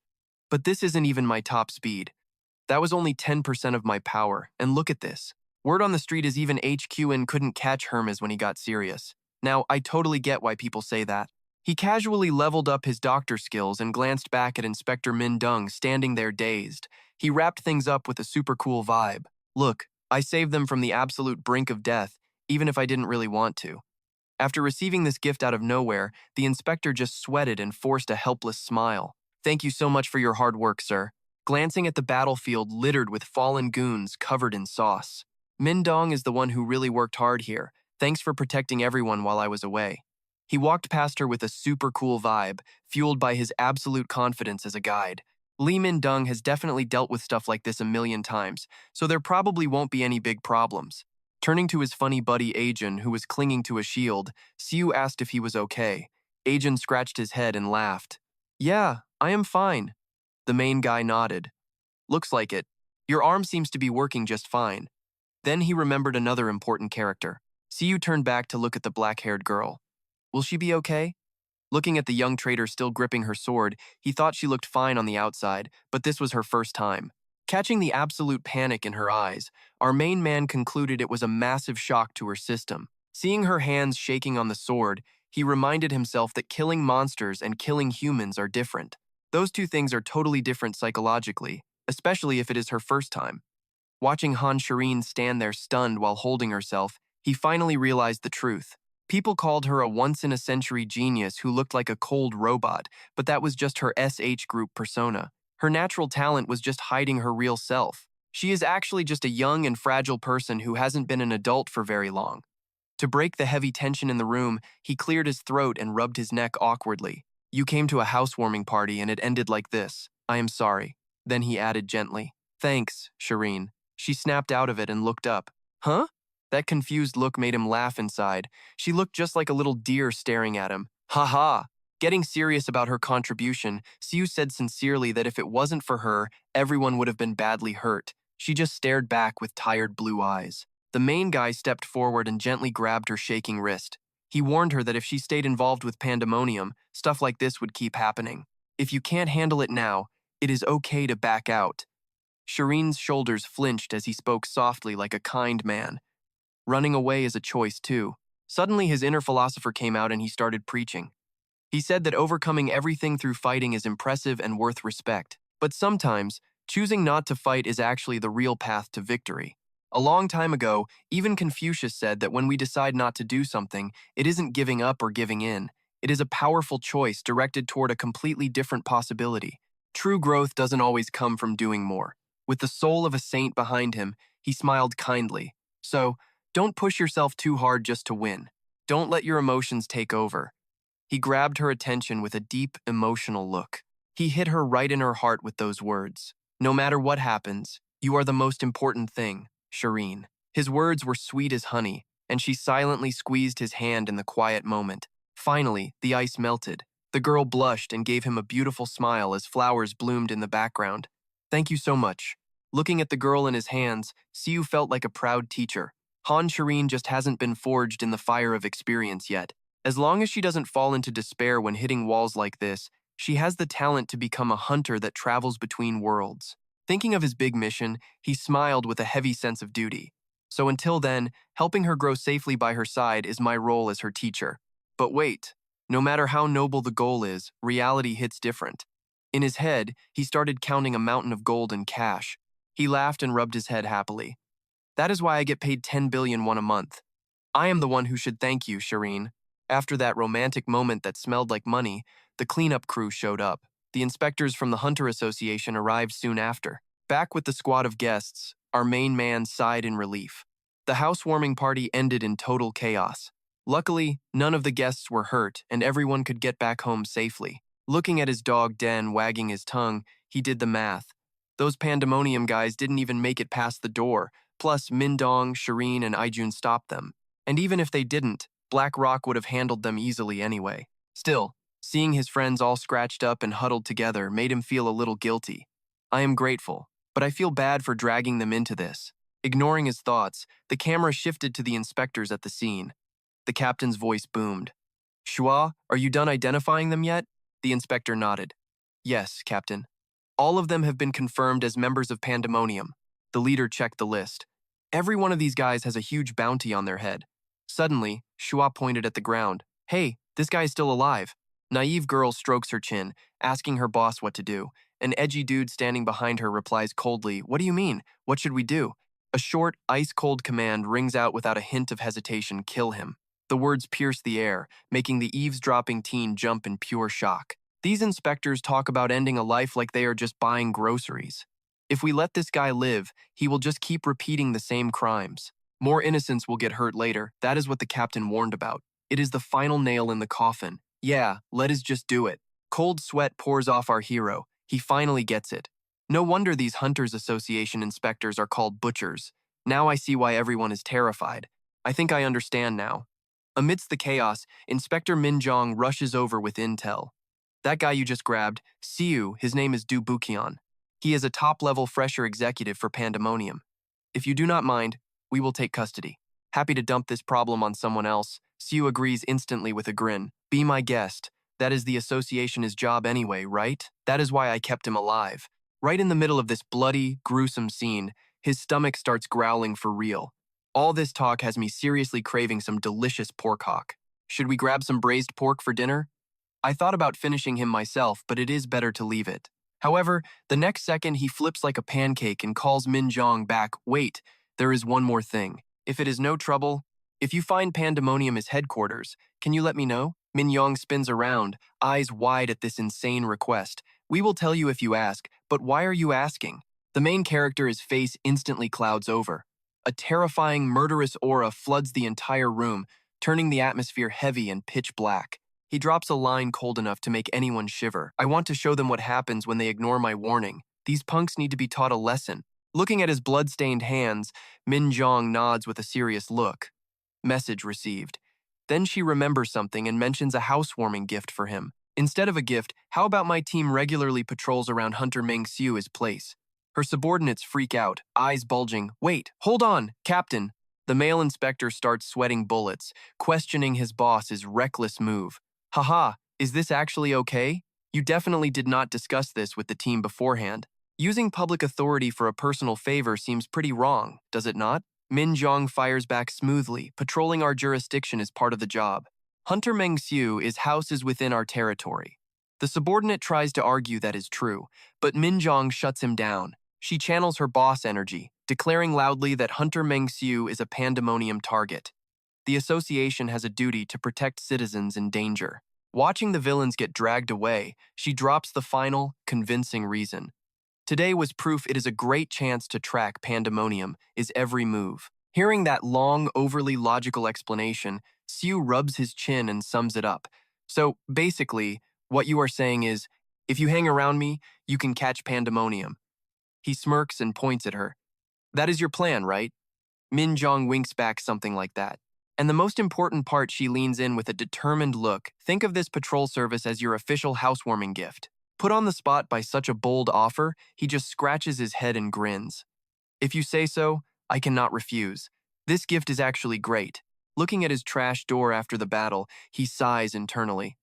But this isn't even my top speed. That was only 10% of my power, and look at this. Word on the street is even HQN couldn't catch Hermes when he got serious. Now, I totally get why people say that. He casually leveled up his doctor skills and glanced back at Inspector Min Dung standing there dazed. He wrapped things up with a super cool vibe. Look, I saved them from the absolute brink of death, even if I didn't really want to. After receiving this gift out of nowhere, the inspector just sweated and forced a helpless smile. Thank you so much for your hard work, sir. Glancing at the battlefield littered with fallen goons covered in sauce. Min Dong is the one who really worked hard here. Thanks for protecting everyone while I was away. He walked past her with a super cool vibe, fueled by his absolute confidence as a guide. Lee Min Dung has definitely dealt with stuff like this a million times, so there probably won't be any big problems. Turning to his funny buddy Ajun, who was clinging to a shield, Siu asked if he was okay. Ajun scratched his head and laughed. Yeah, I am fine. The main guy nodded. Looks like it. Your arm seems to be working just fine. Then he remembered another important character. Siu turned back to look at the black-haired girl. Will she be okay? Looking at the young trader still gripping her sword, he thought she looked fine on the outside, but this was her first time. Catching the absolute panic in her eyes, our main man concluded it was a massive shock to her system. Seeing her hands shaking on the sword, he reminded himself that killing monsters and killing humans are different. Those two things are totally different psychologically, especially if it is her first time. Watching Han Shireen stand there stunned while holding herself, he finally realized the truth. People called her a once-in-a-century genius who looked like a cold robot, but that was just her SH group persona. Her natural talent was just hiding her real self. She is actually just a young and fragile person who hasn't been an adult for very long. To break the heavy tension in the room, he cleared his throat and rubbed his neck awkwardly. You came to a housewarming party and it ended like this. I am sorry. Then he added gently. Thanks, Shireen. She snapped out of it and looked up. Huh? That confused look made him laugh inside. She looked just like a little deer staring at him. Ha ha! Getting serious about her contribution, Siu said sincerely that if it wasn't for her, everyone would have been badly hurt. She just stared back with tired blue eyes. The main guy stepped forward and gently grabbed her shaking wrist. He warned her that if she stayed involved with pandemonium, stuff like this would keep happening. If you can't handle it now, it is okay to back out. Shireen's shoulders flinched as he spoke softly like a kind man. Running away is a choice, too. Suddenly, his inner philosopher came out and he started preaching. He said that overcoming everything through fighting is impressive and worth respect. But sometimes, choosing not to fight is actually the real path to victory. A long time ago, even Confucius said that when we decide not to do something, it isn't giving up or giving in. It is a powerful choice directed toward a completely different possibility. True growth doesn't always come from doing more. With the soul of a saint behind him, he smiled kindly. So, don't push yourself too hard just to win. Don't let your emotions take over. He grabbed her attention with a deep, emotional look. He hit her right in her heart with those words. No matter what happens, you are the most important thing, Shireen. His words were sweet as honey, and she silently squeezed his hand in the quiet moment. Finally, the ice melted. The girl blushed and gave him a beautiful smile as flowers bloomed in the background. Thank you so much. Looking at the girl in his hands, Siu felt like a proud teacher. Han Shireen just hasn't been forged in the fire of experience yet. As long as she doesn't fall into despair when hitting walls like this, she has the talent to become a hunter that travels between worlds. Thinking of his big mission, he smiled with a heavy sense of duty. So until then, helping her grow safely by her side is my role as her teacher. But wait, no matter how noble the goal is, reality hits different. In his head, he started counting a mountain of gold and cash. He laughed and rubbed his head happily. That is why I get paid 10 billion won a month. I am the one who should thank you, Shireen. After that romantic moment that smelled like money, the cleanup crew showed up. The inspectors from the Hunter Association arrived soon after. Back with the squad of guests, our main man sighed in relief. The housewarming party ended in total chaos. Luckily, none of the guests were hurt and everyone could get back home safely. Looking at his dog Den wagging his tongue, he did the math. Those pandemonium guys didn't even make it past the door. Plus, Mindong, Shireen, and Ijun stopped them. And even if they didn't, Black Rock would have handled them easily anyway. Still, seeing his friends all scratched up and huddled together made him feel a little guilty. I am grateful, but I feel bad for dragging them into this. Ignoring his thoughts, the camera shifted to the inspectors at the scene. The captain's voice boomed. Shua, are you done identifying them yet? The inspector nodded. Yes, Captain. All of them have been confirmed as members of Pandemonium. The leader checked the list. Every one of these guys has a huge bounty on their head. Suddenly, Shua pointed at the ground. Hey, this guy's still alive. Naive girl strokes her chin, asking her boss what to do. An edgy dude standing behind her replies coldly, What do you mean? What should we do? A short, ice-cold command rings out without a hint of hesitation, kill him. The words pierce the air, making the eavesdropping teen jump in pure shock. These inspectors talk about ending a life like they are just buying groceries. If we let this guy live, he will just keep repeating the same crimes. More innocents will get hurt later. That is what the captain warned about. It is the final nail in the coffin. Yeah, let us just do it. Cold sweat pours off our hero. He finally gets it. No wonder these Hunters Association inspectors are called butchers. Now I see why everyone is terrified. I think I understand now. Amidst the chaos, Inspector Minjong rushes over with intel. That guy you just grabbed, Siu, his name is Du Bukian. He is a top-level fresher executive for Pandemonium. If you do not mind, we will take custody. Happy to dump this problem on someone else. Siu agrees instantly with a grin. Be my guest. That is the association's job anyway, right? That is why I kept him alive. Right in the middle of this bloody, gruesome scene, his stomach starts growling for real. All this talk has me seriously craving some delicious pork hock. Should we grab some braised pork for dinner? I thought about finishing him myself, but it is better to leave it. However, the next second he flips like a pancake and calls Min Jong back. Wait, there is one more thing. If it is no trouble, if you find Pandemonium is headquarters, can you let me know? Min Yong spins around, eyes wide at this insane request. We will tell you if you ask, but why are you asking? The main character's face instantly clouds over. A terrifying, murderous aura floods the entire room, turning the atmosphere heavy and pitch black. He drops a line cold enough to make anyone shiver. I want to show them what happens when they ignore my warning. These punks need to be taught a lesson. Looking at his blood-stained hands, Min Jong nods with a serious look. Message received. Then she remembers something and mentions a housewarming gift for him. Instead of a gift, how about my team regularly patrols around Hunter Meng Xiu's place? Her subordinates freak out, eyes bulging. Wait, hold on, Captain. The male inspector starts sweating bullets, questioning his boss's reckless move. Haha, is this actually okay? You definitely did not discuss this with the team beforehand. Using public authority for a personal favor seems pretty wrong, does it not? Min Jong fires back smoothly. Patrolling our jurisdiction is part of the job. Hunter Meng Xiu is houses within our territory. The subordinate tries to argue that is true, but Min Jong shuts him down. She channels her boss energy, declaring loudly that Hunter Meng Xiu is a Pandemonium target. The association has a duty to protect citizens in danger. Watching the villains get dragged away, she drops the final, convincing reason. Today was proof it is a great chance to track Pandemonium, is every move. Hearing that long, overly logical explanation, Xiu rubs his chin and sums it up. So, basically, what you are saying is, if you hang around me, you can catch Pandemonium. He smirks and points at her. That is your plan, right? Min Jong winks back something like that. And the most important part, she leans in with a determined look. Think of this patrol service as your official housewarming gift. Put on the spot by such a bold offer, he just scratches his head and grins. If you say so, I cannot refuse. This gift is actually great. Looking at his trash door after the battle, he sighs internally.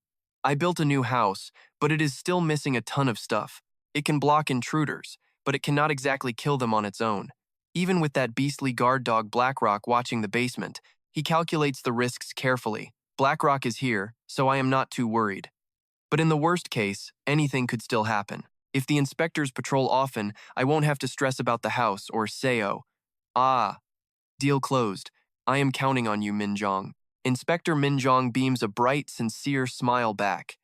I built a new house, but it is still missing a ton of stuff. It can block intruders, but it cannot exactly kill them on its own. Even with that beastly guard dog Blackrock watching the basement, he calculates the risks carefully. Blackrock is here, so I am not too worried. But in the worst case, anything could still happen. If the inspectors patrol often, I won't have to stress about the house or Seo. Ah, deal closed. I am counting on you, Min Jong. Inspector Min Jong beams a bright, sincere smile back.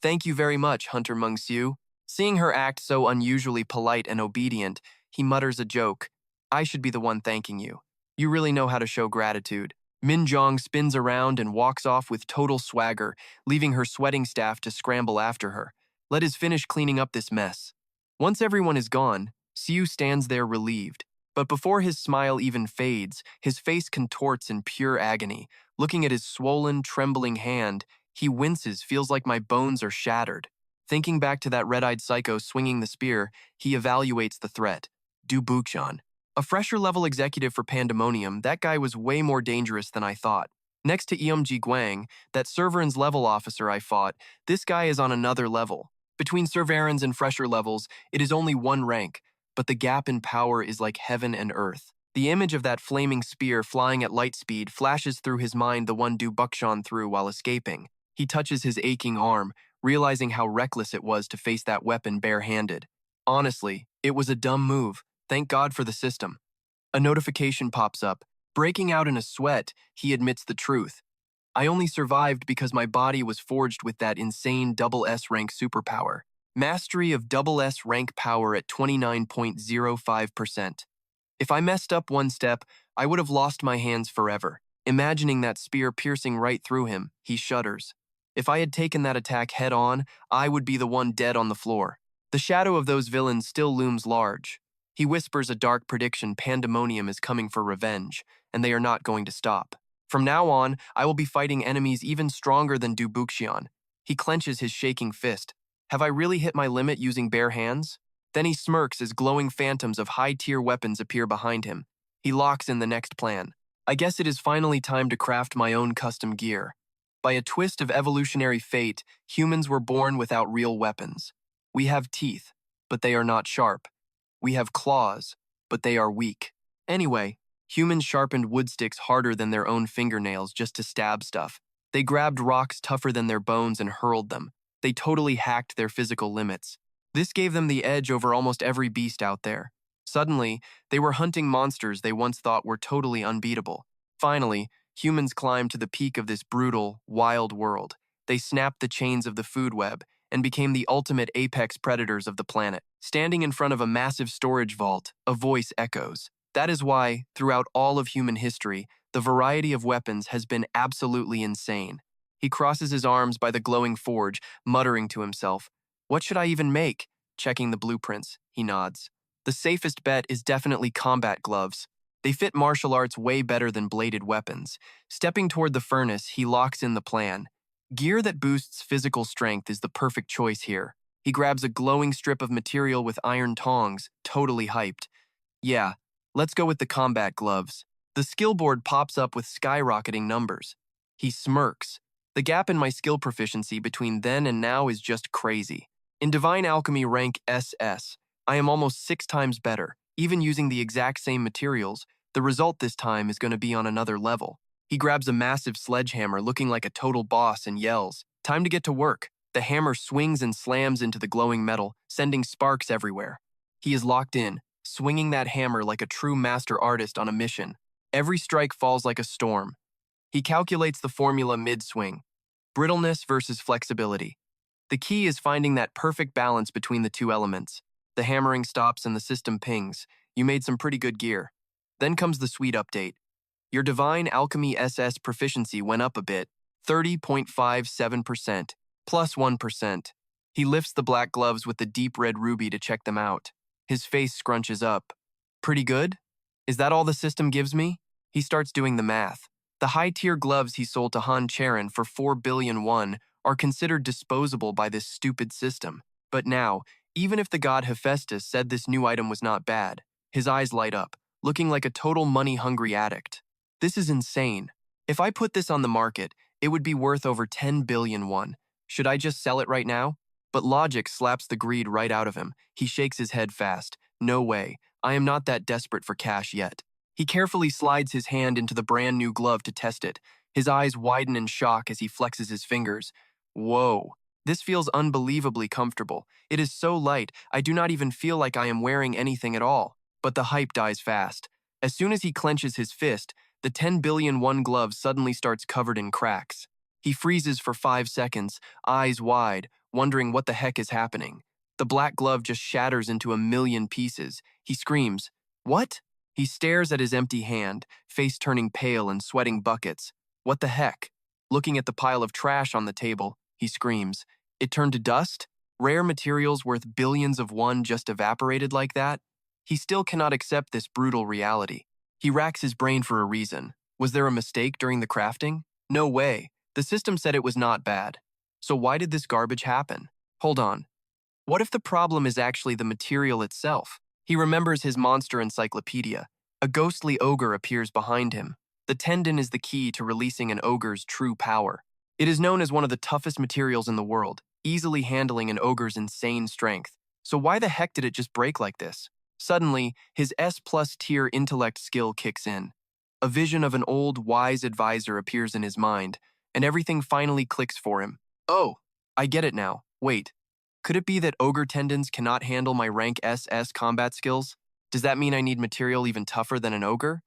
Thank you very much, Hunter Meng Xiu. Seeing her act so unusually polite and obedient, he mutters a joke. I should be the one thanking you. You really know how to show gratitude. Min Jong spins around and walks off with total swagger, leaving her sweating staff to scramble after her. Let us finish cleaning up this mess. Once everyone is gone, Xiu stands there relieved. But before his smile even fades, his face contorts in pure agony. Looking at his swollen, trembling hand, he winces, feels like my bones are shattered. Thinking back to that red-eyed psycho swinging the spear, he evaluates the threat. Du Buchan. A fresher-level executive for Pandemonium, that guy was way more dangerous than I thought. Next to Eomji Guang, that Serverans level officer I fought, this guy is on another level. Between Serverans and fresher levels, it is only one rank, but the gap in power is like heaven and earth. The image of that flaming spear flying at light speed flashes through his mind, the one Du Buckshawn threw while escaping. He touches his aching arm, realizing how reckless it was to face that weapon barehanded. Honestly, it was a dumb move. Thank God for the system. A notification pops up. Breaking out in a sweat, he admits the truth. I only survived because my body was forged with that insane SS rank superpower. Mastery of SS rank power at 29.05%. If I messed up one step, I would have lost my hands forever. Imagining that spear piercing right through him, he shudders. If I had taken that attack head on, I would be the one dead on the floor. The shadow of those villains still looms large. He whispers a dark prediction: pandemonium is coming for revenge, and they are not going to stop. From now on, I will be fighting enemies even stronger than Du Buckshawn. He clenches his shaking fist. Have I really hit my limit using bare hands? Then he smirks as glowing phantoms of high-tier weapons appear behind him. He locks in the next plan. I guess it is finally time to craft my own custom gear. By a twist of evolutionary fate, humans were born without real weapons. We have teeth, but they are not sharp. We have claws, but they are weak. Anyway, humans sharpened wood sticks harder than their own fingernails just to stab stuff. They grabbed rocks tougher than their bones and hurled them. They totally hacked their physical limits. This gave them the edge over almost every beast out there. Suddenly, they were hunting monsters they once thought were totally unbeatable. Finally, humans climbed to the peak of this brutal, wild world. They snapped the chains of the food web and became the ultimate apex predators of the planet. Standing in front of a massive storage vault, a voice echoes. That is why, throughout all of human history, the variety of weapons has been absolutely insane. He crosses his arms by the glowing forge, muttering to himself, "What should I even make?" Checking the blueprints, he nods. The safest bet is definitely combat gloves. They fit martial arts way better than bladed weapons. Stepping toward the furnace, he locks in the plan. Gear that boosts physical strength is the perfect choice here. He grabs a glowing strip of material with iron tongs, totally hyped. Yeah, let's go with the combat gloves. The skill board pops up with skyrocketing numbers. He smirks. The gap in my skill proficiency between then and now is just crazy. In Divine Alchemy rank SS, I am almost 6 times better. Even using the exact same materials, the result this time is going to be on another level. He grabs a massive sledgehammer looking like a total boss and yells, "Time to get to work." The hammer swings and slams into the glowing metal, sending sparks everywhere. He is locked in, swinging that hammer like a true master artist on a mission. Every strike falls like a storm. He calculates the formula mid-swing: brittleness versus flexibility. The key is finding that perfect balance between the two elements. The hammering stops and the system pings. You made some pretty good gear. Then comes the sweet update. Your Divine Alchemy SS proficiency went up a bit, 30.57%, plus 1%. He lifts the black gloves with the deep red ruby to check them out. His face scrunches up. Pretty good? Is that all the system gives me? He starts doing the math. The high-tier gloves he sold to Han Charon for 4 billion won are considered disposable by this stupid system. But now, even if the god Hephaestus said this new item was not bad, his eyes light up, looking like a total money-hungry addict. This is insane. If I put this on the market, it would be worth over 10 billion won. Should I just sell it right now? But logic slaps the greed right out of him. He shakes his head fast. No way. I am not that desperate for cash yet. He carefully slides his hand into the brand new glove to test it. His eyes widen in shock as he flexes his fingers. Whoa. This feels unbelievably comfortable. It is so light, I do not even feel like I am wearing anything at all. But the hype dies fast. As soon as he clenches his fist, the 10 billion won glove suddenly starts covered in cracks. He freezes for 5 seconds, eyes wide, wondering what the heck is happening. The black glove just shatters into a million pieces. He screams, "What?" He stares at his empty hand, face turning pale and sweating buckets. What the heck? Looking at the pile of trash on the table, he screams, "It turned to dust? Rare materials worth billions of won just evaporated like that?" He still cannot accept this brutal reality. He racks his brain for a reason. Was there a mistake during the crafting? No way. The system said it was not bad. So why did this garbage happen? Hold on. What if the problem is actually the material itself? He remembers his monster encyclopedia. A ghostly ogre appears behind him. The tendon is the key to releasing an ogre's true power. It is known as one of the toughest materials in the world, easily handling an ogre's insane strength. So why the heck did it just break like this? Suddenly, his S+ tier intellect skill kicks in. A vision of an old, wise advisor appears in his mind, and everything finally clicks for him. Oh, I get it now. Wait, could it be that ogre tendons cannot handle my rank SS combat skills? Does that mean I need material even tougher than an ogre?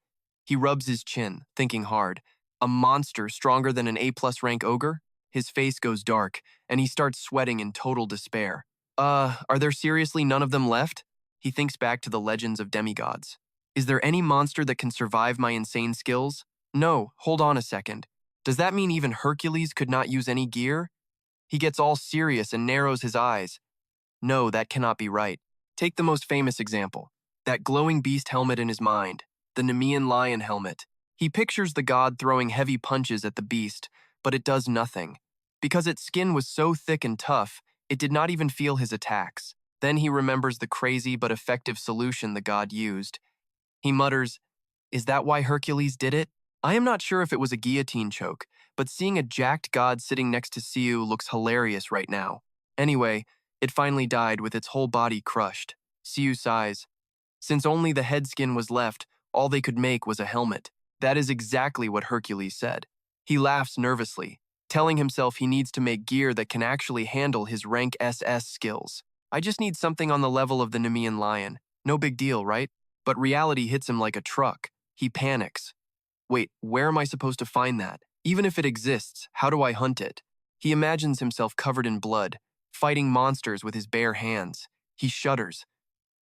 He rubs his chin, thinking hard. A monster stronger than an A+ rank ogre? His face goes dark, and he starts sweating in total despair. Are there seriously none of them left? He thinks back to the legends of demigods. Is there any monster that can survive my insane skills? No, hold on a second. Does that mean even Hercules could not use any gear? He gets all serious and narrows his eyes. No, that cannot be right. Take the most famous example. That glowing beast helmet in his mind, the Nemean lion helmet. He pictures the god throwing heavy punches at the beast, but it does nothing. Because its skin was so thick and tough, it did not even feel his attacks. Then he remembers the crazy but effective solution the god used. He mutters, "Is that why Hercules did it?" I am not sure if it was a guillotine choke, but seeing a jacked god sitting next to Siu looks hilarious right now. Anyway, it finally died with its whole body crushed. Siu sighs. Since only the head skin was left, all they could make was a helmet. That is exactly what Hercules said. He laughs nervously, telling himself he needs to make gear that can actually handle his rank SS skills. I just need something on the level of the Nemean lion. No big deal, right? But reality hits him like a truck. He panics. Wait, where am I supposed to find that? Even if it exists, how do I hunt it? He imagines himself covered in blood, fighting monsters with his bare hands. He shudders.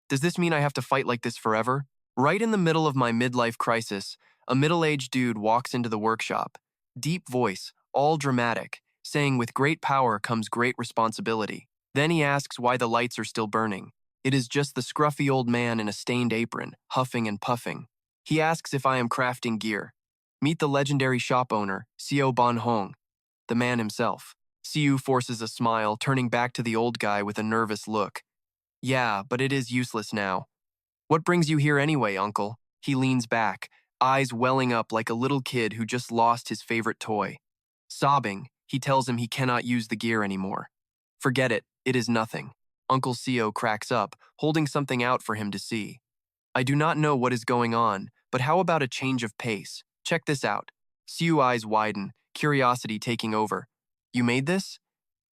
Does this mean I have to fight like this forever? Right in the middle of my midlife crisis, a middle-aged dude walks into the workshop. Deep voice, all dramatic, saying with great power comes great responsibility. Then he asks why the lights are still burning. It is just the scruffy old man in a stained apron, huffing and puffing. He asks if I am crafting gear. Meet the legendary shop owner, Seo Bon Hong, the man himself. Siu forces a smile, turning back to the old guy with a nervous look. Yeah, but it is useless now. What brings you here anyway, uncle? He leans back, eyes welling up like a little kid who just lost his favorite toy. Sobbing, he tells him he cannot use the gear anymore. Forget it, it is nothing. Uncle Seo cracks up, holding something out for him to see. I do not know what is going on, but how about a change of pace? Check this out. Siu eyes widen, curiosity taking over. You made this?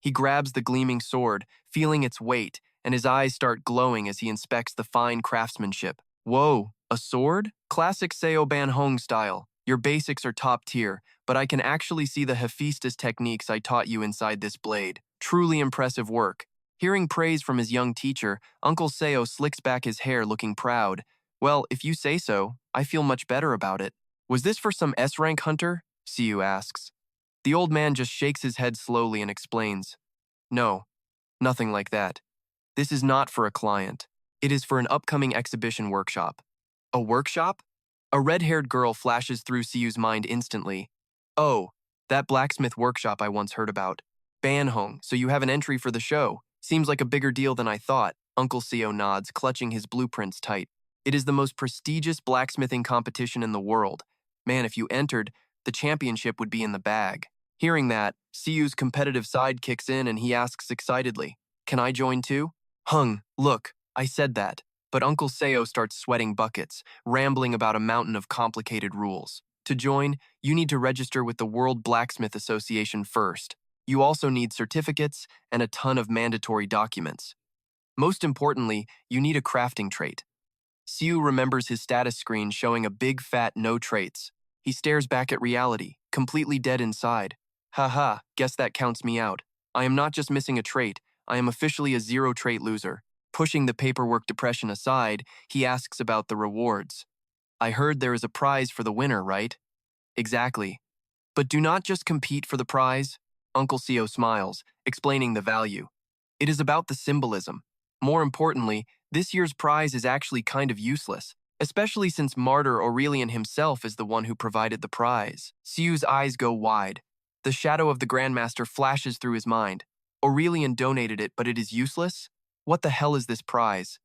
He grabs the gleaming sword, feeling its weight, and his eyes start glowing as he inspects the fine craftsmanship. Whoa, a sword? Classic Seo Ban Hong style. Your basics are top tier, but I can actually see the Hephaestus techniques I taught you inside this blade. Truly impressive work. Hearing praise from his young teacher, Uncle Seo slicks back his hair looking proud. Well, if you say so, I feel much better about it. Was this for some S-rank hunter? Siu asks. The old man just shakes his head slowly and explains. No, nothing like that. This is not for a client. It is for an upcoming exhibition workshop. A workshop? A red-haired girl flashes through Siu's mind instantly. Oh, that blacksmith workshop I once heard about. Ban Hong, so you have an entry for the show. Seems like a bigger deal than I thought. Uncle Seo nods, clutching his blueprints tight. It is the most prestigious blacksmithing competition in the world. Man, if you entered, the championship would be in the bag. Hearing that, Siu's competitive side kicks in and he asks excitedly, Can I join too? Hung, look, I said that. But Uncle Seo starts sweating buckets, rambling about a mountain of complicated rules. To join, you need to register with the World Blacksmith Association first. You also need certificates and a ton of mandatory documents. Most importantly, you need a crafting trait. Siu remembers his status screen showing a big fat no traits. He stares back at reality, completely dead inside. Haha, guess that counts me out. I am not just missing a trait, I am officially a zero-trait loser. Pushing the paperwork depression aside, he asks about the rewards. I heard there is a prize for the winner, right? Exactly. But do not just compete for the prize. Uncle Seo smiles, explaining the value. It is about the symbolism. More importantly, this year's prize is actually kind of useless, especially since Martyr Aurelian himself is the one who provided the prize. Siu's eyes go wide. The shadow of the Grandmaster flashes through his mind. Aurelian donated it, but it is useless? What the hell is this prize?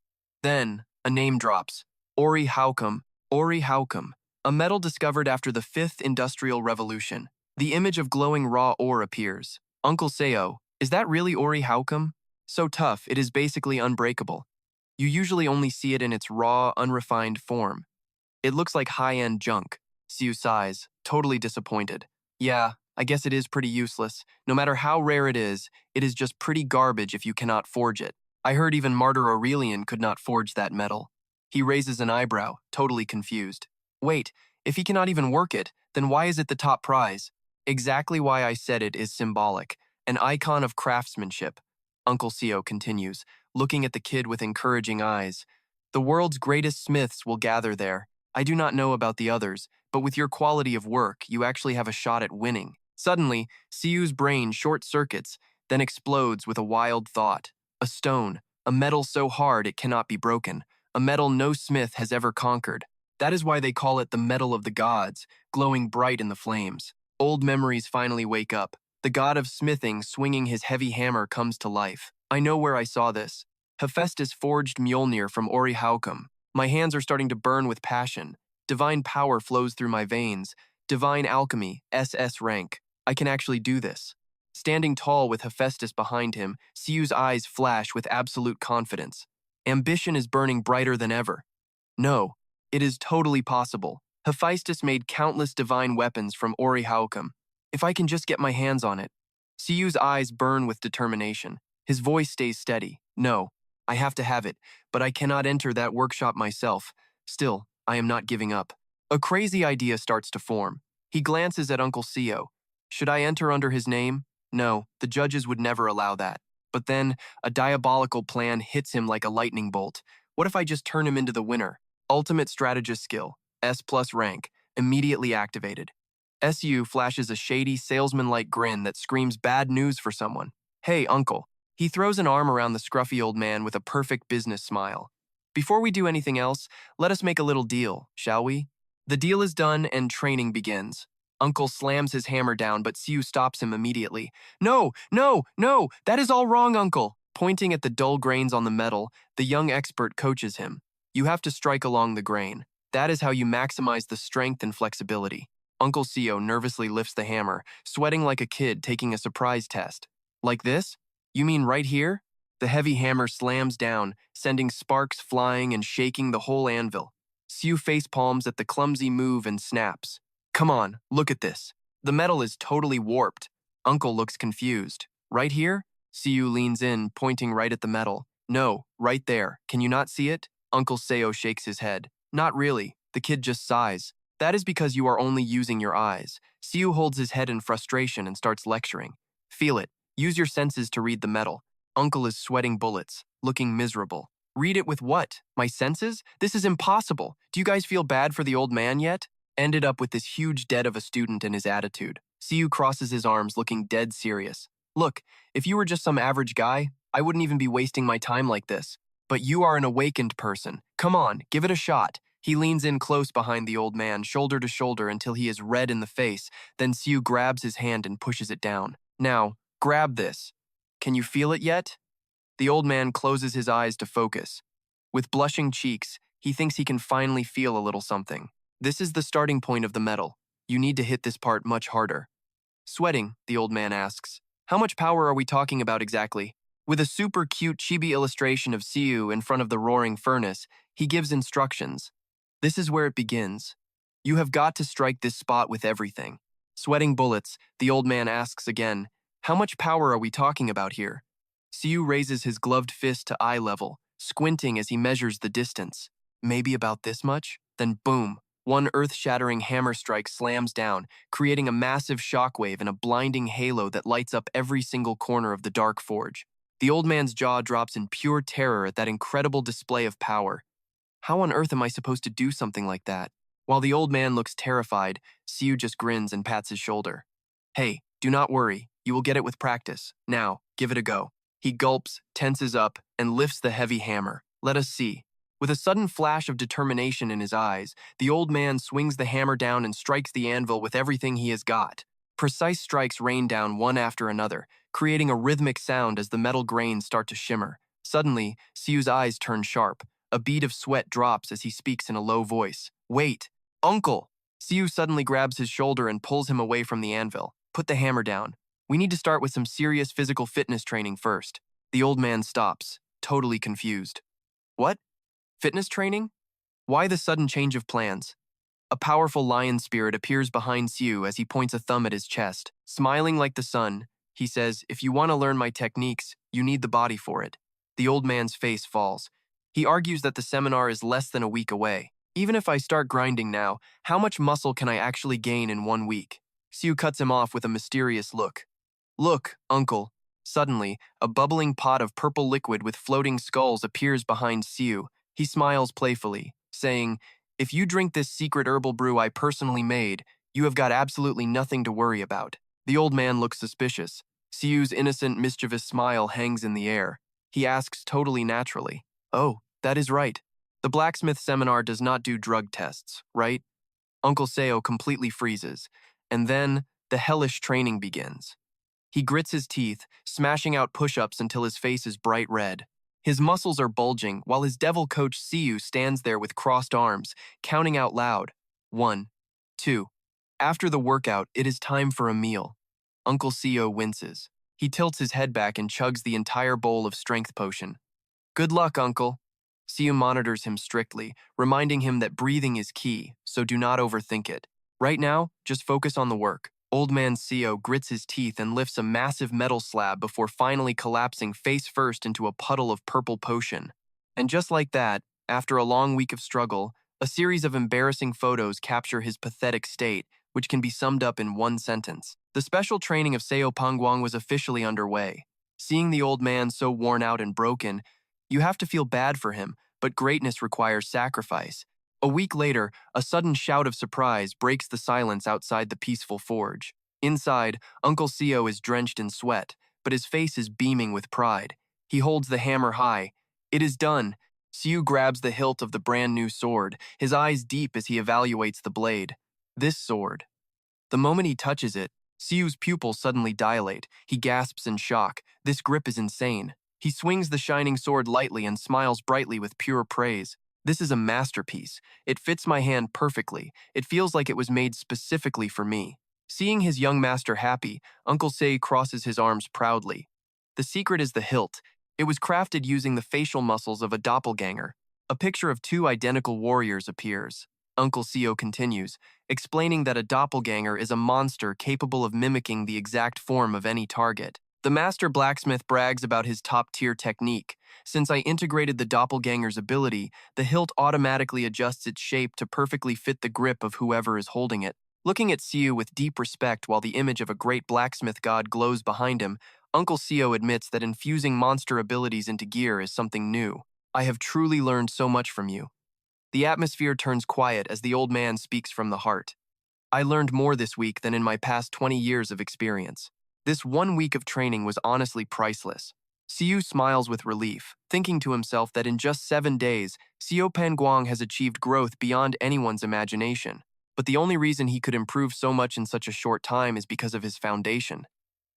Then, a name drops. Ori Haukum. Ori Haukum. A metal discovered after the 5th Industrial Revolution. The image of glowing raw ore appears. Uncle Seo, is that really Ori Haukum? So tough, it is basically unbreakable. You usually only see it in its raw, unrefined form. It looks like high-end junk. Siu sighs, totally disappointed. Yeah, I guess it is pretty useless. No matter how rare it is just pretty garbage if you cannot forge it. I heard even Martyr Aurelian could not forge that metal. He raises an eyebrow, totally confused. Wait, if he cannot even work it, then why is it the top prize? Exactly why I said it is symbolic, an icon of craftsmanship. Uncle Sio continues, looking at the kid with encouraging eyes. The world's greatest smiths will gather there. I do not know about the others, but with your quality of work, you actually have a shot at winning. Suddenly, Siu's brain short-circuits, then explodes with a wild thought. A stone, a metal so hard it cannot be broken, a metal no smith has ever conquered. That is why they call it the metal of the gods, glowing bright in the flames. Old memories finally wake up. The god of smithing swinging his heavy hammer comes to life. I know where I saw this. Hephaestus forged Mjolnir from Orihaukum. My hands are starting to burn with passion. Divine power flows through my veins. Divine alchemy, SS-rank. I can actually do this. Standing tall with Hephaestus behind him, Siu's eyes flash with absolute confidence. Ambition is burning brighter than ever. No, it is totally possible. Hephaestus made countless divine weapons from Orihaukum. If I can just get my hands on it. Siu's eyes burn with determination. His voice stays steady. No, I have to have it, but I cannot enter that workshop myself. Still, I am not giving up. A crazy idea starts to form. He glances at Uncle Sio. Should I enter under his name? No, the judges would never allow that. But then, a diabolical plan hits him like a lightning bolt. What if I just turn him into the winner? Ultimate strategist skill, S+ rank, immediately activated. SU flashes a shady, salesman-like grin that screams bad news for someone. Hey, uncle. He throws an arm around the scruffy old man with a perfect business smile. Before we do anything else, let us make a little deal, shall we? The deal is done and training begins. Uncle slams his hammer down, but Siu stops him immediately. No, no, no, that is all wrong, uncle. Pointing at the dull grains on the metal, the young expert coaches him. You have to strike along the grain. That is how you maximize the strength and flexibility. Uncle Sio nervously lifts the hammer, sweating like a kid taking a surprise test. Like this? You mean right here? The heavy hammer slams down, sending sparks flying and shaking the whole anvil. Siu facepalms at the clumsy move and snaps. Come on, look at this. The metal is totally warped. Uncle looks confused. Right here? Siu leans in, pointing right at the metal. No, right there. Can you not see it? Uncle Seo shakes his head. Not really. The kid just sighs. That is because you are only using your eyes. Siu holds his head in frustration and starts lecturing. Feel it. Use your senses to read the metal. Uncle is sweating bullets, looking miserable. Read it with what? My senses? This is impossible. Do you guys feel bad for the old man yet? Ended up with this huge debt of a student and his attitude. Siu crosses his arms, looking dead serious. Look, if you were just some average guy, I wouldn't even be wasting my time like this. But you are an awakened person. Come on, give it a shot. He leans in close behind the old man, shoulder to shoulder until he is red in the face. Then Siu grabs his hand and pushes it down. Now, grab this. Can you feel it yet? The old man closes his eyes to focus. With blushing cheeks, he thinks he can finally feel a little something. This is the starting point of the metal. You need to hit this part much harder. Sweating, the old man asks. How much power are we talking about exactly? With a super cute chibi illustration of Siu in front of the roaring furnace, he gives instructions. This is where it begins. You have got to strike this spot with everything. Sweating bullets, the old man asks again, how much power are we talking about here? Siu raises his gloved fist to eye level, squinting as he measures the distance. Maybe about this much? Then boom, one earth-shattering hammer strike slams down, creating a massive shockwave and a blinding halo that lights up every single corner of the dark forge. The old man's jaw drops in pure terror at that incredible display of power. How on earth am I supposed to do something like that? While the old man looks terrified, Siu just grins and pats his shoulder. Hey, do not worry. You will get it with practice. Now, give it a go. He gulps, tenses up, and lifts the heavy hammer. Let us see. With a sudden flash of determination in his eyes, the old man swings the hammer down and strikes the anvil with everything he has got. Precise strikes rain down one after another, creating a rhythmic sound as the metal grains start to shimmer. Suddenly, Siu's eyes turn sharp. A bead of sweat drops as he speaks in a low voice. Wait, uncle! Siu suddenly grabs his shoulder and pulls him away from the anvil. Put the hammer down. We need to start with some serious physical fitness training first. The old man stops, totally confused. What? Fitness training? Why the sudden change of plans? A powerful lion spirit appears behind Siu as he points a thumb at his chest. Smiling like the sun, he says, "If you want to learn my techniques, you need the body for it." The old man's face falls. He argues that the seminar is less than a week away. Even if I start grinding now, how much muscle can I actually gain in 1 week? Siu cuts him off with a mysterious look. Look, uncle. Suddenly, a bubbling pot of purple liquid with floating skulls appears behind Siu. He smiles playfully, saying, "If you drink this secret herbal brew I personally made, you have got absolutely nothing to worry about." The old man looks suspicious. Siu's innocent, mischievous smile hangs in the air. He asks totally naturally, "Oh, that is right. The blacksmith seminar does not do drug tests, right?" Uncle Seo completely freezes, and then the hellish training begins. He grits his teeth, smashing out push-ups until his face is bright red. His muscles are bulging, while his devil coach Siu stands there with crossed arms, counting out loud. 1, 2. After the workout, it is time for a meal. Uncle Seo winces. He tilts his head back and chugs the entire bowl of strength potion. "Good luck, Uncle." Siu monitors him strictly, reminding him that breathing is key, so do not overthink it. Right now, just focus on the work. Old man Seo grits his teeth and lifts a massive metal slab before finally collapsing face first into a puddle of purple potion. And just like that, after a long week of struggle, a series of embarrassing photos capture his pathetic state, which can be summed up in one sentence. The special training of Seo Pangguang was officially underway. Seeing the old man so worn out and broken, you have to feel bad for him, but greatness requires sacrifice. A week later, a sudden shout of surprise breaks the silence outside the peaceful forge. Inside, Uncle Seo is drenched in sweat, but his face is beaming with pride. He holds the hammer high. It is done. Siu grabs the hilt of the brand new sword, his eyes deep as he evaluates the blade. This sword. The moment he touches it, Siu's pupils suddenly dilate. He gasps in shock. This grip is insane. He swings the shining sword lightly and smiles brightly with pure praise. "This is a masterpiece. It fits my hand perfectly. It feels like it was made specifically for me." Seeing his young master happy, Uncle Sei crosses his arms proudly. The secret is the hilt. It was crafted using the facial muscles of a doppelganger. A picture of two identical warriors appears. Uncle Seo continues, explaining that a doppelganger is a monster capable of mimicking the exact form of any target. The master blacksmith brags about his top-tier technique. "Since I integrated the doppelganger's ability, the hilt automatically adjusts its shape to perfectly fit the grip of whoever is holding it." Looking at Siu with deep respect while the image of a great blacksmith god glows behind him, Uncle Seo admits that infusing monster abilities into gear is something new. "I have truly learned so much from you." The atmosphere turns quiet as the old man speaks from the heart. "I learned more this week than in my past 20 years of experience. This 1 week of training was honestly priceless." Siu smiles with relief, thinking to himself that in just 7 days, Seo Pangguang has achieved growth beyond anyone's imagination. But the only reason he could improve so much in such a short time is because of his foundation.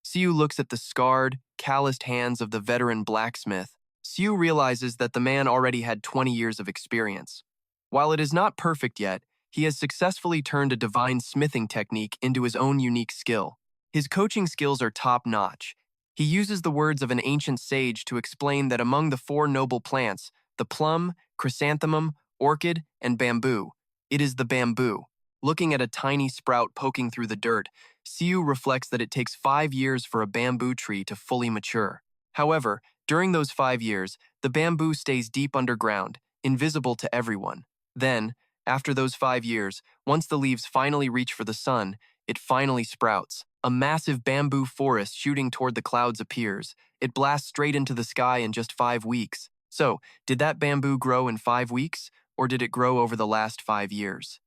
Siu looks at the scarred, calloused hands of the veteran blacksmith. Siu realizes that the man already had 20 years of experience. While it is not perfect yet, he has successfully turned a divine smithing technique into his own unique skill. His coaching skills are top-notch. He uses the words of an ancient sage to explain that among the 4 noble plants, the plum, chrysanthemum, orchid, and bamboo, it is the bamboo. Looking at a tiny sprout poking through the dirt, Siu reflects that it takes 5 years for a bamboo tree to fully mature. However, during those 5 years, the bamboo stays deep underground, invisible to everyone. Then, after those 5 years, once the leaves finally reach for the sun, it finally sprouts. A massive bamboo forest shooting toward the clouds appears. It blasts straight into the sky in just 5 weeks. So, did that bamboo grow in 5 weeks, or did it grow over the last 5 years?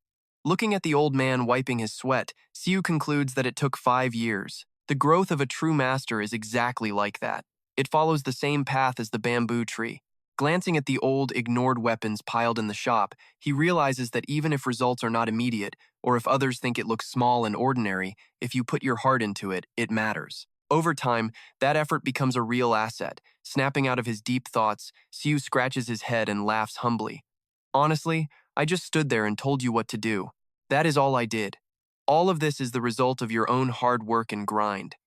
Looking at the old man wiping his sweat, Siu concludes that it took 5 years. The growth of a true master is exactly like that. It follows the same path as the bamboo tree. Glancing at the old, ignored weapons piled in the shop, he realizes that even if results are not immediate, or if others think it looks small and ordinary, if you put your heart into it, it matters. Over time, that effort becomes a real asset. Snapping out of his deep thoughts, Siu scratches his head and laughs humbly. "Honestly, I just stood there and told you what to do. That is all I did. All of this is the result of your own hard work and grind."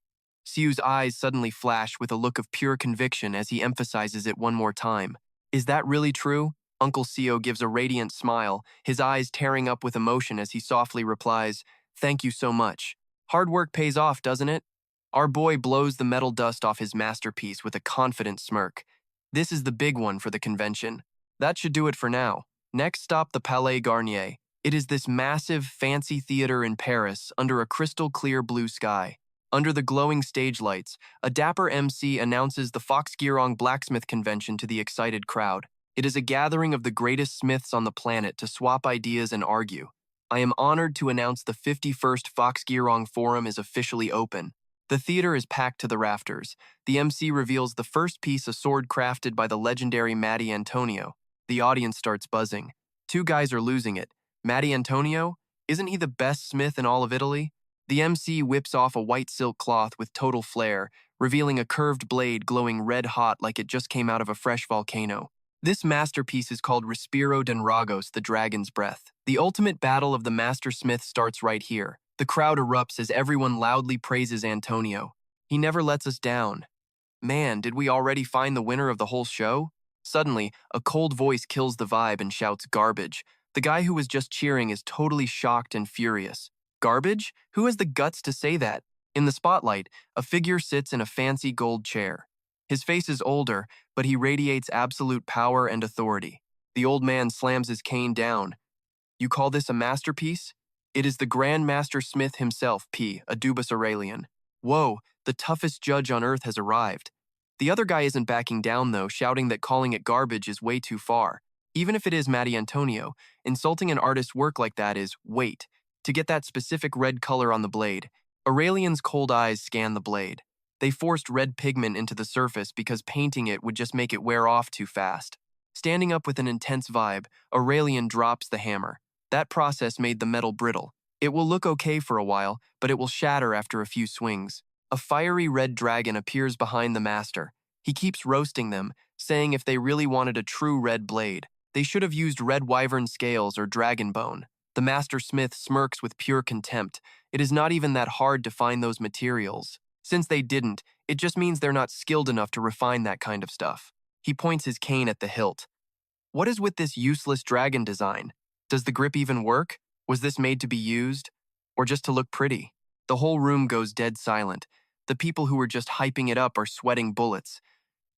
Siu's eyes suddenly flash with a look of pure conviction as he emphasizes it one more time. Is that really true? Uncle Seo gives a radiant smile, his eyes tearing up with emotion as he softly replies, "Thank you so much. Hard work pays off, doesn't it?" Our boy blows the metal dust off his masterpiece with a confident smirk. This is the big one for the convention. That should do it for now. Next stop, the Palais Garnier. It is this massive, fancy theater in Paris under a crystal clear blue sky. Under the glowing stage lights, a dapper MC announces the Fox-Girong Blacksmith Convention to the excited crowd. It is a gathering of the greatest smiths on the planet to swap ideas and argue. I am honored to announce the 51st Fox-Girong Forum is officially open. The theater is packed to the rafters. The MC reveals the first piece, a sword crafted by the legendary Matty Antonio. The audience starts buzzing. Two guys are losing it. Matty Antonio? Isn't he the best smith in all of Italy? The MC whips off a white silk cloth with total flair, revealing a curved blade glowing red-hot like it just came out of a fresh volcano. This masterpiece is called Respiro Denragos, the Dragon's Breath. The ultimate battle of the master smith starts right here. The crowd erupts as everyone loudly praises Antonio. He never lets us down. Man, did we already find the winner of the whole show? Suddenly, a cold voice kills the vibe and shouts garbage. The guy who was just cheering is totally shocked and furious. Garbage? Who has the guts to say that? In the spotlight, a figure sits in a fancy gold chair. His face is older, but he radiates absolute power and authority. The old man slams his cane down. You call this a masterpiece? It is the Grand Master Smith himself, P. Adubus Aurelian. Whoa, the toughest judge on earth has arrived. The other guy isn't backing down, though, shouting that calling it garbage is way too far. Even if it is Matty Antonio, insulting an artist's work like that is, wait, to get that specific red color on the blade. Aurelian's cold eyes scan the blade. They forced red pigment into the surface because painting it would just make it wear off too fast. Standing up with an intense vibe, Aurelian drops the hammer. That process made the metal brittle. It will look okay for a while, but it will shatter after a few swings. A fiery red dragon appears behind the master. He keeps roasting them, saying if they really wanted a true red blade, they should have used red wyvern scales or dragon bone. The master smith smirks with pure contempt. It is not even that hard to find those materials. Since they didn't, it just means they're not skilled enough to refine that kind of stuff. He points his cane at the hilt. What is with this useless dragon design? Does the grip even work? Was this made to be used? Or just to look pretty? The whole room goes dead silent. The people who were just hyping it up are sweating bullets.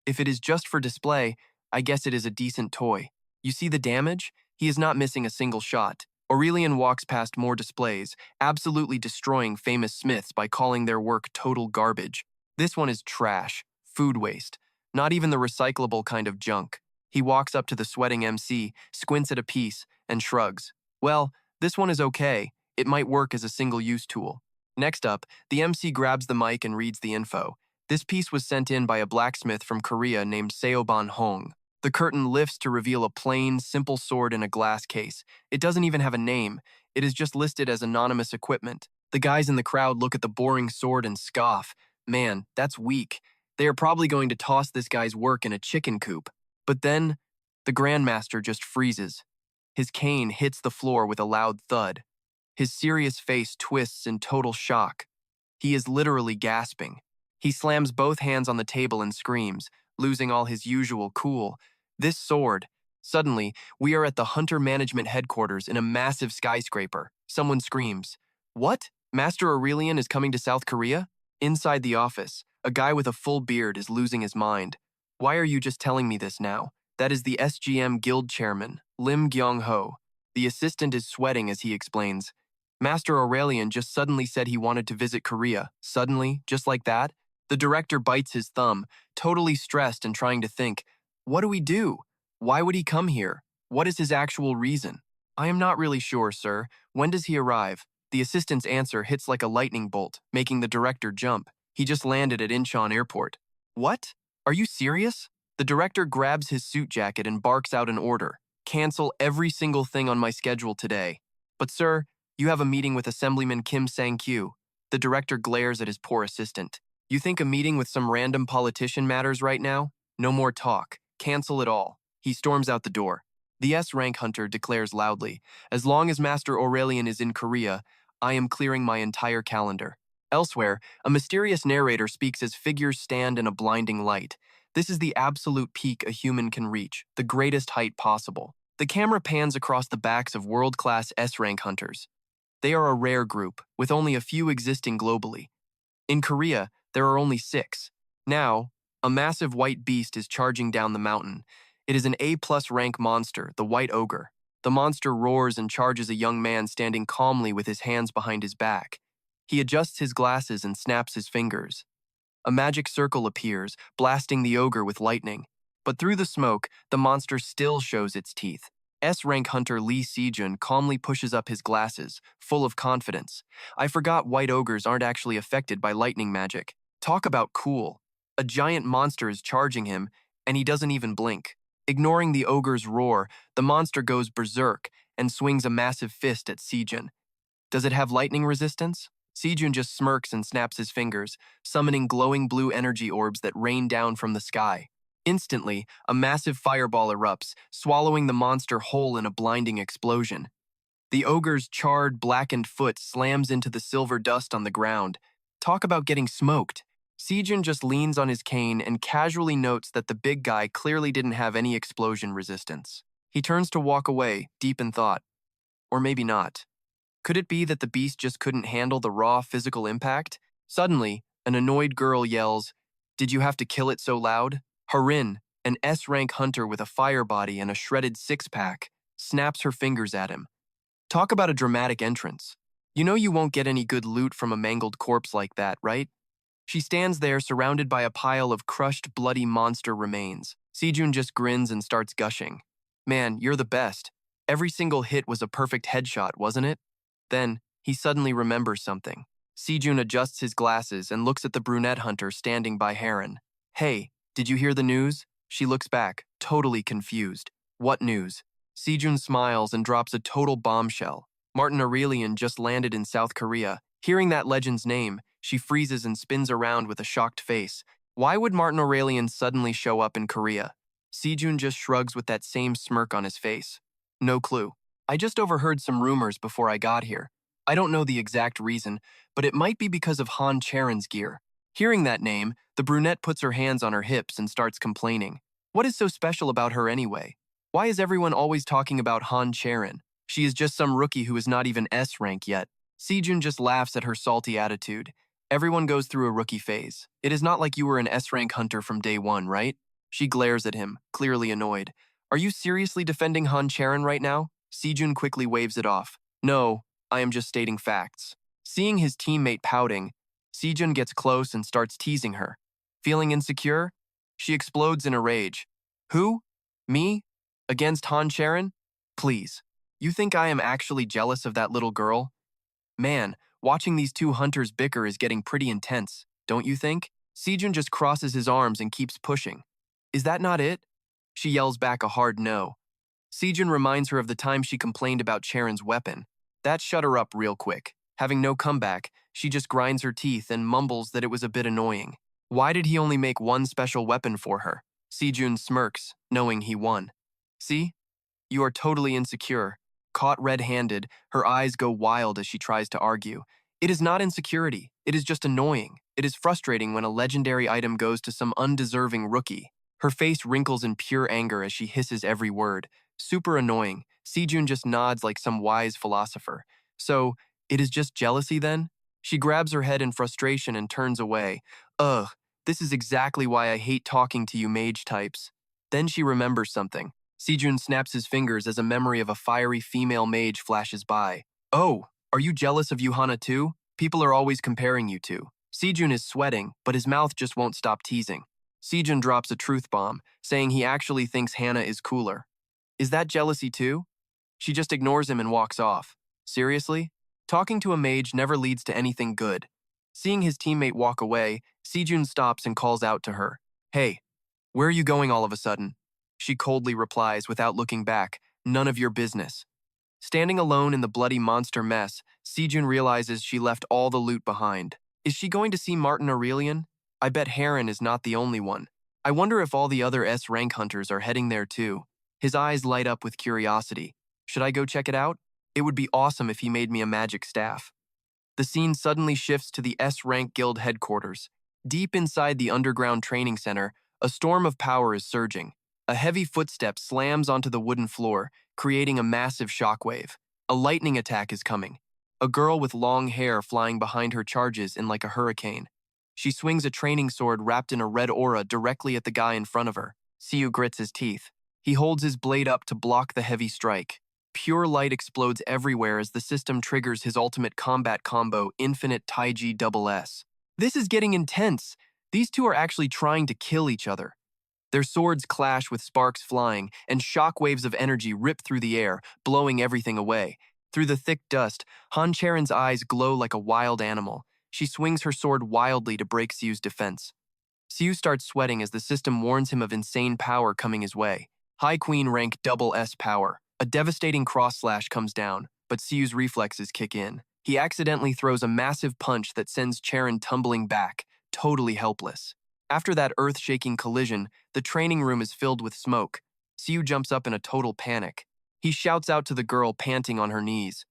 If it is just for display, I guess it is a decent toy. You see the damage? He is not missing a single shot. Aurelian walks past more displays, absolutely destroying famous smiths by calling their work total garbage. This one is trash, food waste, not even the recyclable kind of junk. He walks up to the sweating MC, squints at a piece, and shrugs. Well, this one is okay. It might work as a single-use tool. Next up, the MC grabs the mic and reads the info. This piece was sent in by a blacksmith from Korea named Seoban Hong. The curtain lifts to reveal a plain, simple sword in a glass case. It doesn't even have a name. It is just listed as anonymous equipment. The guys in the crowd look at the boring sword and scoff. Man, that's weak. They are probably going to toss this guy's work in a chicken coop. But then, the Grandmaster just freezes. His cane hits the floor with a loud thud. His serious face twists in total shock. He is literally gasping. He slams both hands on the table and screams, losing all his usual cool. This sword. Suddenly, we are at the Hunter Management Headquarters in a massive skyscraper. Someone screams, "What? Master Aurelian is coming to South Korea?" Inside the office, a guy with a full beard is losing his mind. Why are you just telling me this now? That is the SGM Guild Chairman, Lim Gyong-ho. The assistant is sweating as he explains. Master Aurelian just suddenly said he wanted to visit Korea. Suddenly, just like that? The director bites his thumb, totally stressed and trying to think, what do we do? Why would he come here? What is his actual reason? I am not really sure, sir. When does he arrive? The assistant's answer hits like a lightning bolt, making the director jump. He just landed at Incheon Airport. What? Are you serious? The director grabs his suit jacket and barks out an order. Cancel every single thing on my schedule today. But sir, you have a meeting with Assemblyman Kim Sang-kyu. The director glares at his poor assistant. You think a meeting with some random politician matters right now? No more talk. Cancel it all. He storms out the door. The S-rank hunter declares loudly, as long as Master Aurelian is in Korea, I am clearing my entire calendar. Elsewhere, a mysterious narrator speaks as figures stand in a blinding light. This is the absolute peak a human can reach, the greatest height possible. The camera pans across the backs of world-class S-rank hunters. They are a rare group, with only a few existing globally. In Korea, there are only 6. Now, a massive white beast is charging down the mountain. It is an A-plus rank monster, the White Ogre. The monster roars and charges a young man standing calmly with his hands behind his back. He adjusts his glasses and snaps his fingers. A magic circle appears, blasting the ogre with lightning. But through the smoke, the monster still shows its teeth. S-rank hunter Lee Sejun calmly pushes up his glasses, full of confidence. I forgot white ogres aren't actually affected by lightning magic. Talk about cool. A giant monster is charging him, and he doesn't even blink. Ignoring the ogre's roar, the monster goes berserk and swings a massive fist at Sejun. Does it have lightning resistance? Sejun just smirks and snaps his fingers, summoning glowing blue energy orbs that rain down from the sky. Instantly, a massive fireball erupts, swallowing the monster whole in a blinding explosion. The ogre's charred, blackened foot slams into the silver dust on the ground. Talk about getting smoked. Sejun just leans on his cane and casually notes that the big guy clearly didn't have any explosion resistance. He turns to walk away, deep in thought. Or maybe not. Could it be that the beast just couldn't handle the raw physical impact? Suddenly, an annoyed girl yells, "Did you have to kill it so loud?" Harin, an S-rank hunter with a fire body and a shredded six-pack, snaps her fingers at him. Talk about a dramatic entrance. You know you won't get any good loot from a mangled corpse like that, right? She stands there surrounded by a pile of crushed, bloody monster remains. Sejun just grins and starts gushing. Man, you're the best. Every single hit was a perfect headshot, wasn't it? Then, he suddenly remembers something. Sejun adjusts his glasses and looks at the brunette hunter standing by Harin. Hey, did you hear the news? She looks back, totally confused. What news? Sejun smiles and drops a total bombshell. Martin Aurelian just landed in South Korea. Hearing that legend's name, she freezes and spins around with a shocked face. Why would Martin Aurelian suddenly show up in Korea? Sejun just shrugs with that same smirk on his face. No clue. I just overheard some rumors before I got here. I don't know the exact reason, but it might be because of Han Charon's gear. Hearing that name, the brunette puts her hands on her hips and starts complaining. What is so special about her anyway? Why is everyone always talking about Han Charon? She is just some rookie who is not even S-rank yet. Sejun just laughs at her salty attitude. Everyone goes through a rookie phase. It is not like you were an S-rank hunter from day one, right? She glares at him, clearly annoyed. Are you seriously defending Han Charon right now? Sejun quickly waves it off. No, I am just stating facts. Seeing his teammate pouting, Sejun gets close and starts teasing her. Feeling insecure? She explodes in a rage. Who? Me? Against Han Charon? Please. You think I am actually jealous of that little girl? Man, watching these two hunters bicker is getting pretty intense, don't you think? Sejun just crosses his arms and keeps pushing. Is that not it? She yells back a hard no. Sejun reminds her of the time she complained about Charon's weapon. That shut her up real quick. Having no comeback, she just grinds her teeth and mumbles that it was a bit annoying. Why did he only make one special weapon for her? Sejun smirks, knowing he won. See? You are totally insecure. Caught red-handed, her eyes go wild as she tries to argue. It is not insecurity. It is just annoying. It is frustrating when a legendary item goes to some undeserving rookie. Her face wrinkles in pure anger as she hisses every word. Super annoying. Sejun just nods like some wise philosopher. So, it is just jealousy then? She grabs her head in frustration and turns away. Ugh, this is exactly why I hate talking to you mage types. Then she remembers something. Sejun snaps his fingers as a memory of a fiery female mage flashes by. Oh, are you jealous of Yuhana too? People are always comparing you two. Sejun is sweating, but his mouth just won't stop teasing. Sejun drops a truth bomb, saying he actually thinks Hannah is cooler. Is that jealousy too? She just ignores him and walks off. Seriously? Talking to a mage never leads to anything good. Seeing his teammate walk away, Sejun stops and calls out to her. Hey, where are you going all of a sudden? She coldly replies without looking back, none of your business. Standing alone in the bloody monster mess, Sejun realizes she left all the loot behind. Is she going to see Martin Aurelian? I bet Harin is not the only one. I wonder if all the other S-rank hunters are heading there too. His eyes light up with curiosity. Should I go check it out? It would be awesome if he made me a magic staff. The scene suddenly shifts to the S-rank guild headquarters. Deep inside the underground training center, A storm of power is surging. A heavy footstep slams onto the wooden floor, creating a massive shockwave. A lightning attack is coming. A girl with long hair flying behind her charges in like a hurricane. She swings a training sword wrapped in a red aura directly at the guy in front of her. Siu grits his teeth. He holds his blade up to block the heavy strike. Pure light explodes everywhere as the system triggers his ultimate combat combo, Infinite Taiji SS. This is getting intense. These two are actually trying to kill each other. Their swords clash with sparks flying, and shockwaves of energy rip through the air, blowing everything away. Through the thick dust, Han Charon's eyes glow like a wild animal. She swings her sword wildly to break Siu's defense. Siu starts sweating as the system warns him of insane power coming his way. High Queen rank SS power. A devastating cross slash comes down, but Siu's reflexes kick in. He accidentally throws a massive punch that sends Charon tumbling back, totally helpless. After that earth-shaking collision, the training room is filled with smoke. Siu jumps up in a total panic. He shouts out to the girl panting on her knees.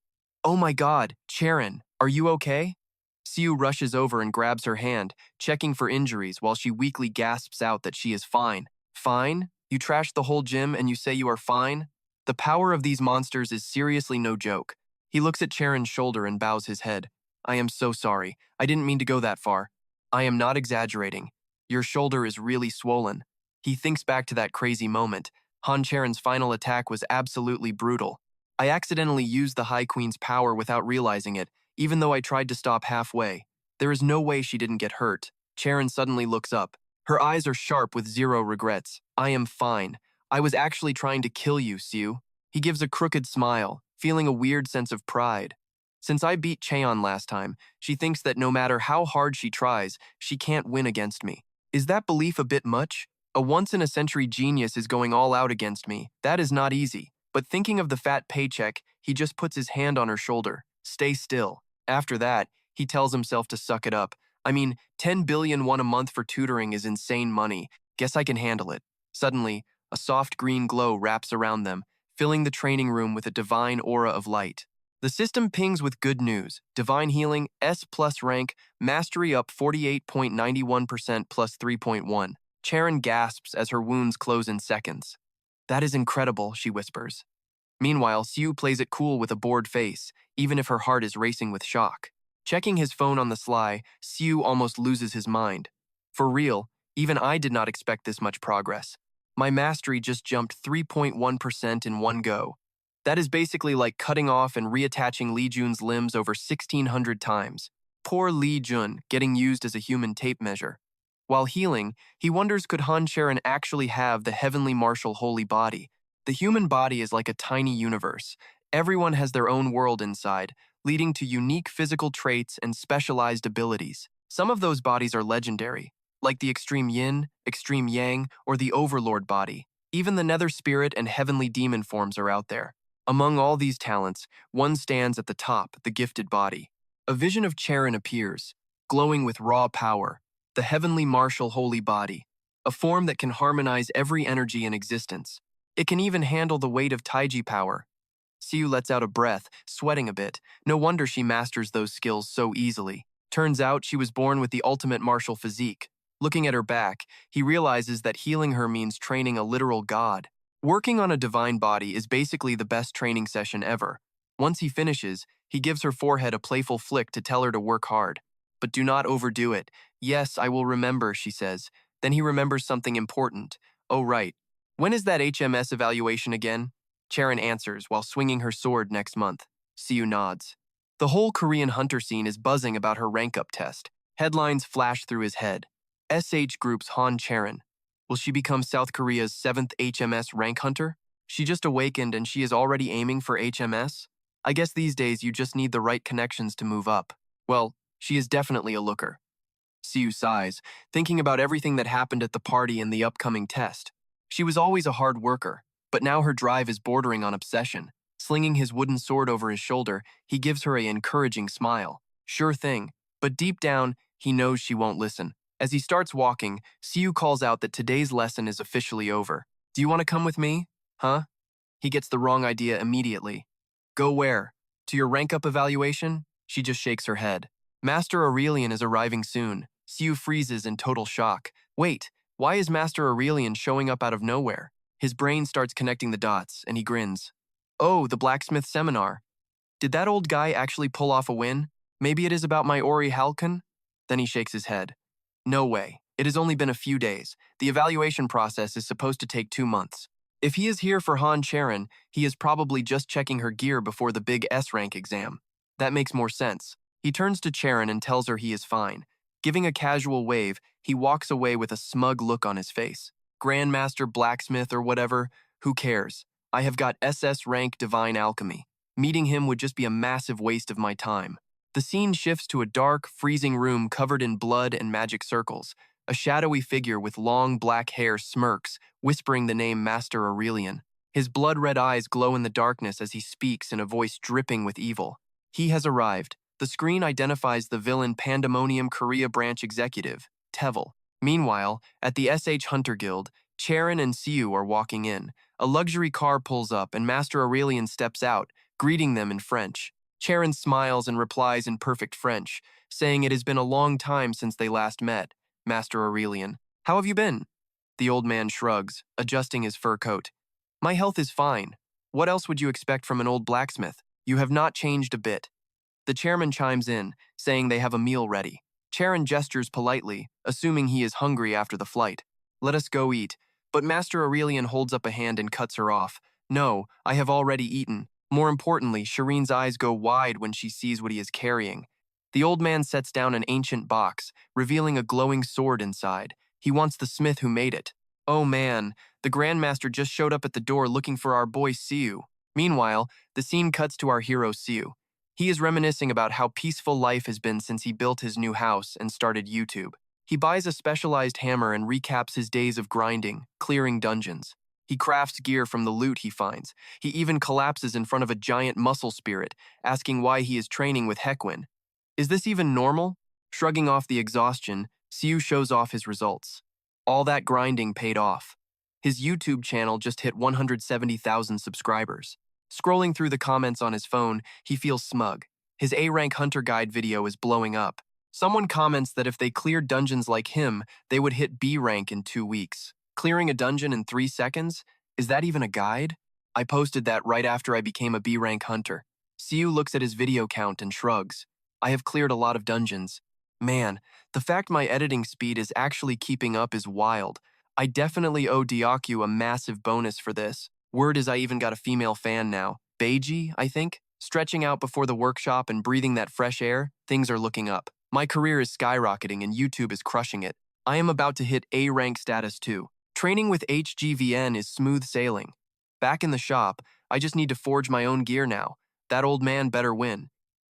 "Oh my god, Charon, are you okay?" Siu rushes over and grabs her hand, checking for injuries while she weakly gasps out that she is fine. Fine? You trashed the whole gym and you say you are fine? The power of these monsters is seriously no joke. He looks at Charon's shoulder and bows his head. "I am so sorry. I didn't mean to go that far. I am not exaggerating. Your shoulder is really swollen." He thinks back to that crazy moment. Han Charon's final attack was absolutely brutal. "I accidentally used the High Queen's power without realizing it, even though I tried to stop halfway. There is no way she didn't get hurt." Charon suddenly looks up. Her eyes are sharp with zero regrets. "I am fine. I was actually trying to kill you, Siu." He gives a crooked smile, feeling a weird sense of pride. "Since I beat Cheon last time, she thinks that no matter how hard she tries, she can't win against me. Is that belief a bit much? A once-in-a-century genius is going all out against me. That is not easy." But thinking of the fat paycheck, he just puts his hand on her shoulder. "Stay still." After that, he tells himself to suck it up. I mean, 10 billion won a month for tutoring is insane money. Guess I can handle it. Suddenly, a soft green glow wraps around them, filling the training room with a divine aura of light. The system pings with good news. Divine healing, S+ rank, mastery up 48.91% plus 3.1. Charon gasps as her wounds close in seconds. "That is incredible," she whispers. Meanwhile, Siu plays it cool with a bored face, even if her heart is racing with shock. Checking his phone on the sly, Siu almost loses his mind. "For real, even I did not expect this much progress. My mastery just jumped 3.1% in one go. That is basically like cutting off and reattaching Li Jun's limbs over 1,600 times. Poor Li Jun, getting used as a human tape measure." While healing, he wonders could Han Charon actually have the heavenly martial holy body. The human body is like a tiny universe. Everyone has their own world inside, leading to unique physical traits and specialized abilities. Some of those bodies are legendary, like the extreme yin, extreme yang, or the overlord body. Even the nether spirit and heavenly demon forms are out there. Among all these talents, one stands at the top, the gifted body. A vision of Charon appears, glowing with raw power, the heavenly martial holy body, a form that can harmonize every energy in existence. It can even handle the weight of Taiji power. Siu lets out a breath, sweating a bit. No wonder she masters those skills so easily. Turns out she was born with the ultimate martial physique. Looking at her back, he realizes that healing her means training a literal god. Working on a divine body is basically the best training session ever. Once he finishes, he gives her forehead a playful flick to tell her to work hard. "But do not overdo it." "Yes, I will remember," she says. Then he remembers something important. "Oh right. When is that HMS evaluation again?" Charon answers while swinging her sword next month. Siu nods. The whole Korean hunter scene is buzzing about her rank-up test. Headlines flash through his head. SH Group's Han Charon. Will she become South Korea's 7th HMS rank hunter? She just awakened and she is already aiming for HMS? I guess these days you just need the right connections to move up. Well, she is definitely a looker. Siu sighs, thinking about everything that happened at the party and the upcoming test. She was always a hard worker, but now her drive is bordering on obsession. Slinging his wooden sword over his shoulder, he gives her an encouraging smile. Sure thing, but deep down, he knows she won't listen. As he starts walking, Siu calls out that today's lesson is officially over. "Do you want to come with me?" "Huh?" He gets the wrong idea immediately. "Go where? To your rank-up evaluation?" She just shakes her head. "Master Aurelian is arriving soon." Siu freezes in total shock. Wait, Why is Master Aurelian showing up out of nowhere? His brain starts connecting the dots, and he grins. Oh, the blacksmith seminar. Did that old guy actually pull off a win? Maybe it is about my Ori Halcon? Then he shakes his head. No way. It has only been a few days. The evaluation process is supposed to take 2 months. If he is here for Han Charon, he is probably just checking her gear before the big S-rank exam. That makes more sense. He turns to Charon and tells her he is fine. Giving a casual wave, he walks away with a smug look on his face. Grandmaster Blacksmith or whatever, who cares? I have got SS-rank divine alchemy. Meeting him would just be a massive waste of my time. The scene shifts to a dark, freezing room covered in blood and magic circles. A shadowy figure with long black hair smirks, whispering the name Master Aurelian. His blood-red eyes glow in the darkness as he speaks in a voice dripping with evil. He has arrived. The screen identifies the villain Pandemonium Korea Branch Executive, Tevel. Meanwhile, at the SH Hunter Guild, Charon and Siu are walking in. A luxury car pulls up and Master Aurelian steps out, greeting them in French. Charon smiles and replies in perfect French, saying it has been a long time since they last met. Master Aurelian, how have you been? The old man shrugs, adjusting his fur coat. My health is fine. What else would you expect from an old blacksmith? You have not changed a bit. The chairman chimes in, saying they have a meal ready. Charon gestures politely, assuming he is hungry after the flight. Let us go eat. But Master Aurelian holds up a hand and cuts her off. No, I have already eaten. More importantly, Shireen's eyes go wide when she sees what he is carrying. The old man sets down an ancient box, revealing a glowing sword inside. He wants the smith who made it. Oh man, the Grandmaster just showed up at the door looking for our boy Siu. Meanwhile, the scene cuts to our hero Siu. He is reminiscing about how peaceful life has been since he built his new house and started YouTube. He buys a specialized hammer and recaps his days of grinding, clearing dungeons. He crafts gear from the loot he finds. He even collapses in front of a giant muscle spirit, asking why he is training with Hequin. Is this even normal? Shrugging off the exhaustion, Siu shows off his results. All that grinding paid off. His YouTube channel just hit 170,000 subscribers. Scrolling through the comments on his phone, he feels smug. His A-rank hunter guide video is blowing up. Someone comments that if they cleared dungeons like him, they would hit B rank in 2 weeks. Clearing a dungeon in 3 seconds? Is that even a guide? I posted that right after I became a B-rank hunter. Siu looks at his video count and shrugs. I have cleared a lot of dungeons. Man, the fact my editing speed is actually keeping up is wild. I definitely owe Diaku a massive bonus for this. Word is I even got a female fan now. Beiji, I think? Stretching out before the workshop and breathing that fresh air, things are looking up. My career is skyrocketing and YouTube is crushing it. I am about to hit A-rank status too. Training with HGVN is smooth sailing. Back in the shop, I just need to forge my own gear now. That old man better win.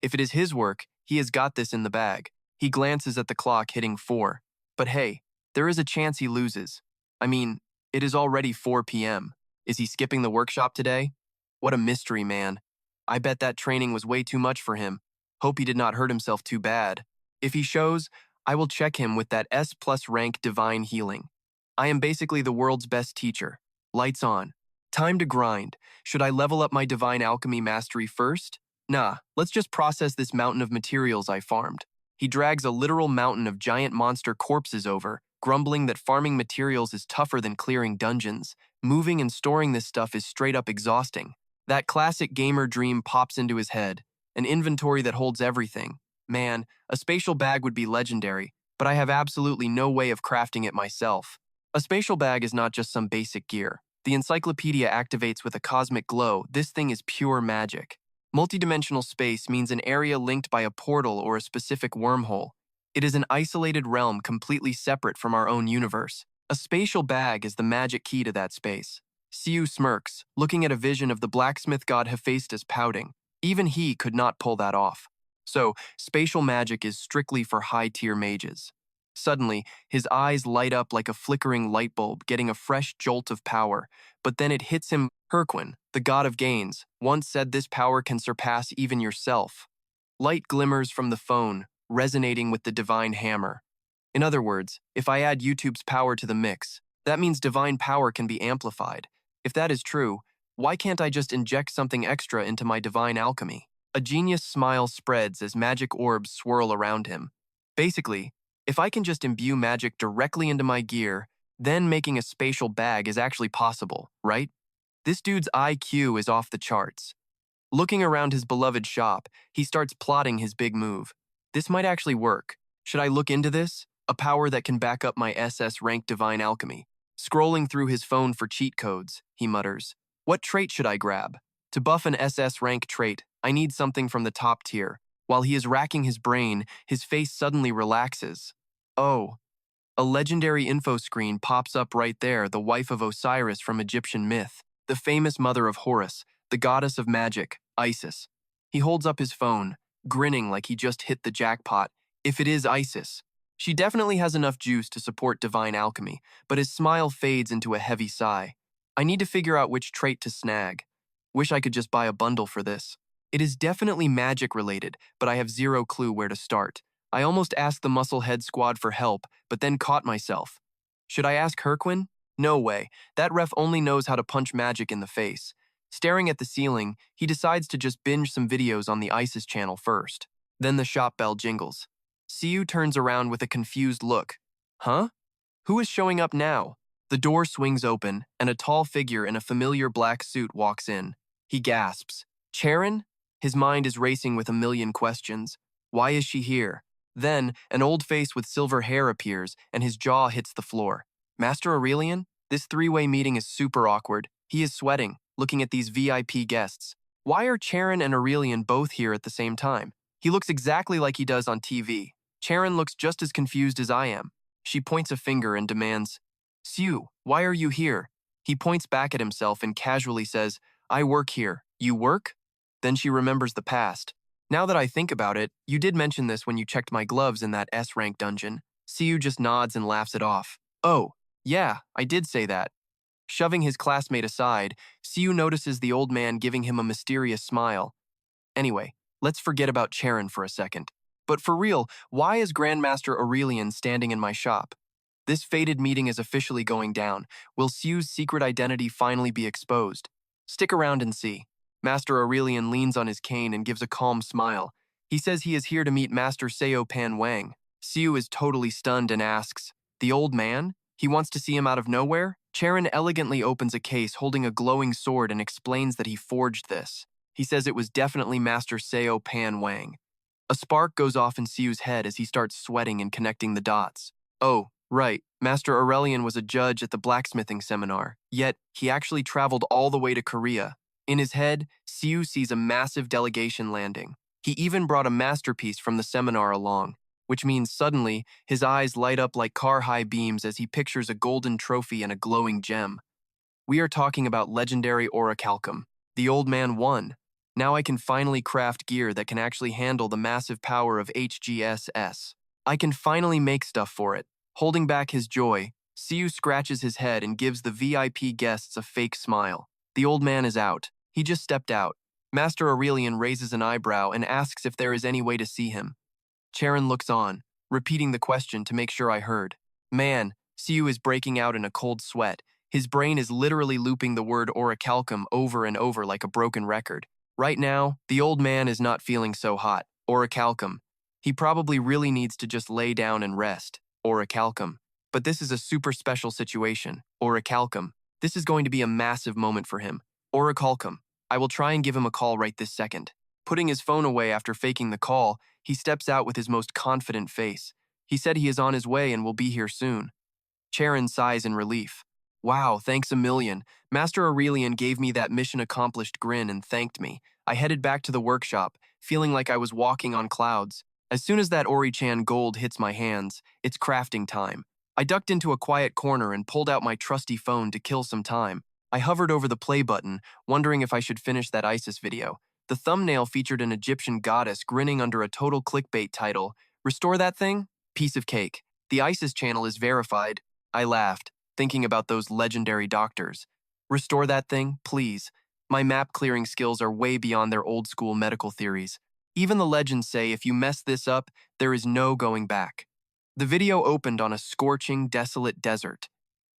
If it is his work, he has got this in the bag. He glances at the clock hitting 4. But hey, there is a chance he loses. I mean, it is already 4 p.m. Is he skipping the workshop today? What a mystery, man. I bet that training was way too much for him. Hope he did not hurt himself too bad. If he shows, I will check him with that S+ rank divine healing. I am basically the world's best teacher. Lights on. Time to grind. Should I level up my divine alchemy mastery first? Nah, let's just process this mountain of materials I farmed. He drags a literal mountain of giant monster corpses over, grumbling that farming materials is tougher than clearing dungeons. Moving and storing this stuff is straight up exhausting. That classic gamer dream pops into his head. An inventory that holds everything. Man, a spatial bag would be legendary, but I have absolutely no way of crafting it myself. A spatial bag is not just some basic gear. The encyclopedia activates with a cosmic glow. This thing is pure magic. Multidimensional space means an area linked by a portal or a specific wormhole. It is an isolated realm completely separate from our own universe. A spatial bag is the magic key to that space. Siu smirks, looking at a vision of the blacksmith god Hephaestus pouting. Even he could not pull that off. So, spatial magic is strictly for high-tier mages. Suddenly, his eyes light up like a flickering light bulb, getting a fresh jolt of power. But then it hits him. Herquin, the god of gains, once said this power can surpass even yourself. Light glimmers from the phone, resonating with the divine hammer. In other words, if I add YouTube's power to the mix, that means divine power can be amplified. If that is true, why can't I just inject something extra into my divine alchemy? A genius smile spreads as magic orbs swirl around him. Basically, if I can just imbue magic directly into my gear, then making a spatial bag is actually possible, right? This dude's IQ is off the charts. Looking around his beloved shop, he starts plotting his big move. This might actually work. Should I look into this? A power that can back up my SS-rank divine alchemy. Scrolling through his phone for cheat codes, he mutters. What trait should I grab? To buff an SS-rank trait, I need something from the top tier. While he is racking his brain, his face suddenly relaxes. Oh, a legendary info screen pops up right there, the wife of Osiris from Egyptian myth, the famous mother of Horus, the goddess of magic, Isis. He holds up his phone, grinning like he just hit the jackpot. If it is Isis, she definitely has enough juice to support divine alchemy, but his smile fades into a heavy sigh. I need to figure out which trait to snag. Wish I could just buy a bundle for this. It is definitely magic related, but I have zero clue where to start. I almost asked the Musclehead squad for help, but then caught myself. Should I ask Herquin? No way. That ref only knows how to punch magic in the face. Staring at the ceiling, he decides to just binge some videos on the ISIS channel first. Then the shop bell jingles. Siu turns around with a confused look. Huh? Who is showing up now? The door swings open, and a tall figure in a familiar black suit walks in. He gasps. Charon? His mind is racing with a million questions. Why is she here? Then, an old face with silver hair appears, and his jaw hits the floor. Master Aurelian? This three-way meeting is super awkward. He is sweating, looking at these VIP guests. Why are Charon and Aurelian both here at the same time? He looks exactly like he does on TV. Charon looks just as confused as I am. She points a finger and demands, Siu, why are you here? He points back at himself and casually says, I work here. You work? Then she remembers the past. Now that I think about it, you did mention this when you checked my gloves in that S-rank dungeon. Siu just nods and laughs it off. Oh, yeah, I did say that. Shoving his classmate aside, Siu notices the old man giving him a mysterious smile. Anyway, let's forget about Charon for a second. But for real, why is Grandmaster Aurelian standing in my shop? This fated meeting is officially going down. Will Siu's secret identity finally be exposed? Stick around and see. Master Aurelian leans on his cane and gives a calm smile. He says he is here to meet Master Seo Pan Wang. Siu is totally stunned and asks, the old man? He wants to see him out of nowhere? Charon elegantly opens a case holding a glowing sword and explains that he forged this. He says it was definitely Master Seo Pan Wang. A spark goes off in Siu's head as he starts sweating and connecting the dots. Oh, right, Master Aurelian was a judge at the blacksmithing seminar, yet he actually traveled all the way to Korea. In his head, Siu sees a massive delegation landing. He even brought a masterpiece from the seminar along, which means suddenly his eyes light up like car-high beams as he pictures a golden trophy and a glowing gem. We are talking about legendary orichalcum. The old man won. Now I can finally craft gear that can actually handle the massive power of HGSS. I can finally make stuff for it. Holding back his joy, Siu scratches his head and gives the VIP guests a fake smile. The old man is out. He just stepped out. Master Aurelian raises an eyebrow and asks if there is any way to see him. Charon looks on, repeating the question to make sure I heard. Man, Siu is breaking out in a cold sweat. His brain is literally looping the word orichalcum over and over like a broken record. Right now, the old man is not feeling so hot. Orichalcum. He probably really needs to just lay down and rest. Orichalcum. But this is a super special situation. Orichalcum. This is going to be a massive moment for him. Orichalcum. I will try and give him a call right this second. Putting his phone away after faking the call, he steps out with his most confident face. He said he is on his way and will be here soon. Charon sighs in relief. Wow, thanks a million. Master Aurelian gave me that mission accomplished grin and thanked me. I headed back to the workshop, feeling like I was walking on clouds. As soon as that Ori-chan gold hits my hands, it's crafting time. I ducked into a quiet corner and pulled out my trusty phone to kill some time. I hovered over the play button, wondering if I should finish that ISIS video. The thumbnail featured an Egyptian goddess grinning under a total clickbait title. Restore that thing? Piece of cake. The ISIS channel is verified. I laughed, thinking about those legendary doctors. Restore that thing, please. My map clearing skills are way beyond their old school medical theories. Even the legends say if you mess this up, there is no going back. The video opened on a scorching, desolate desert.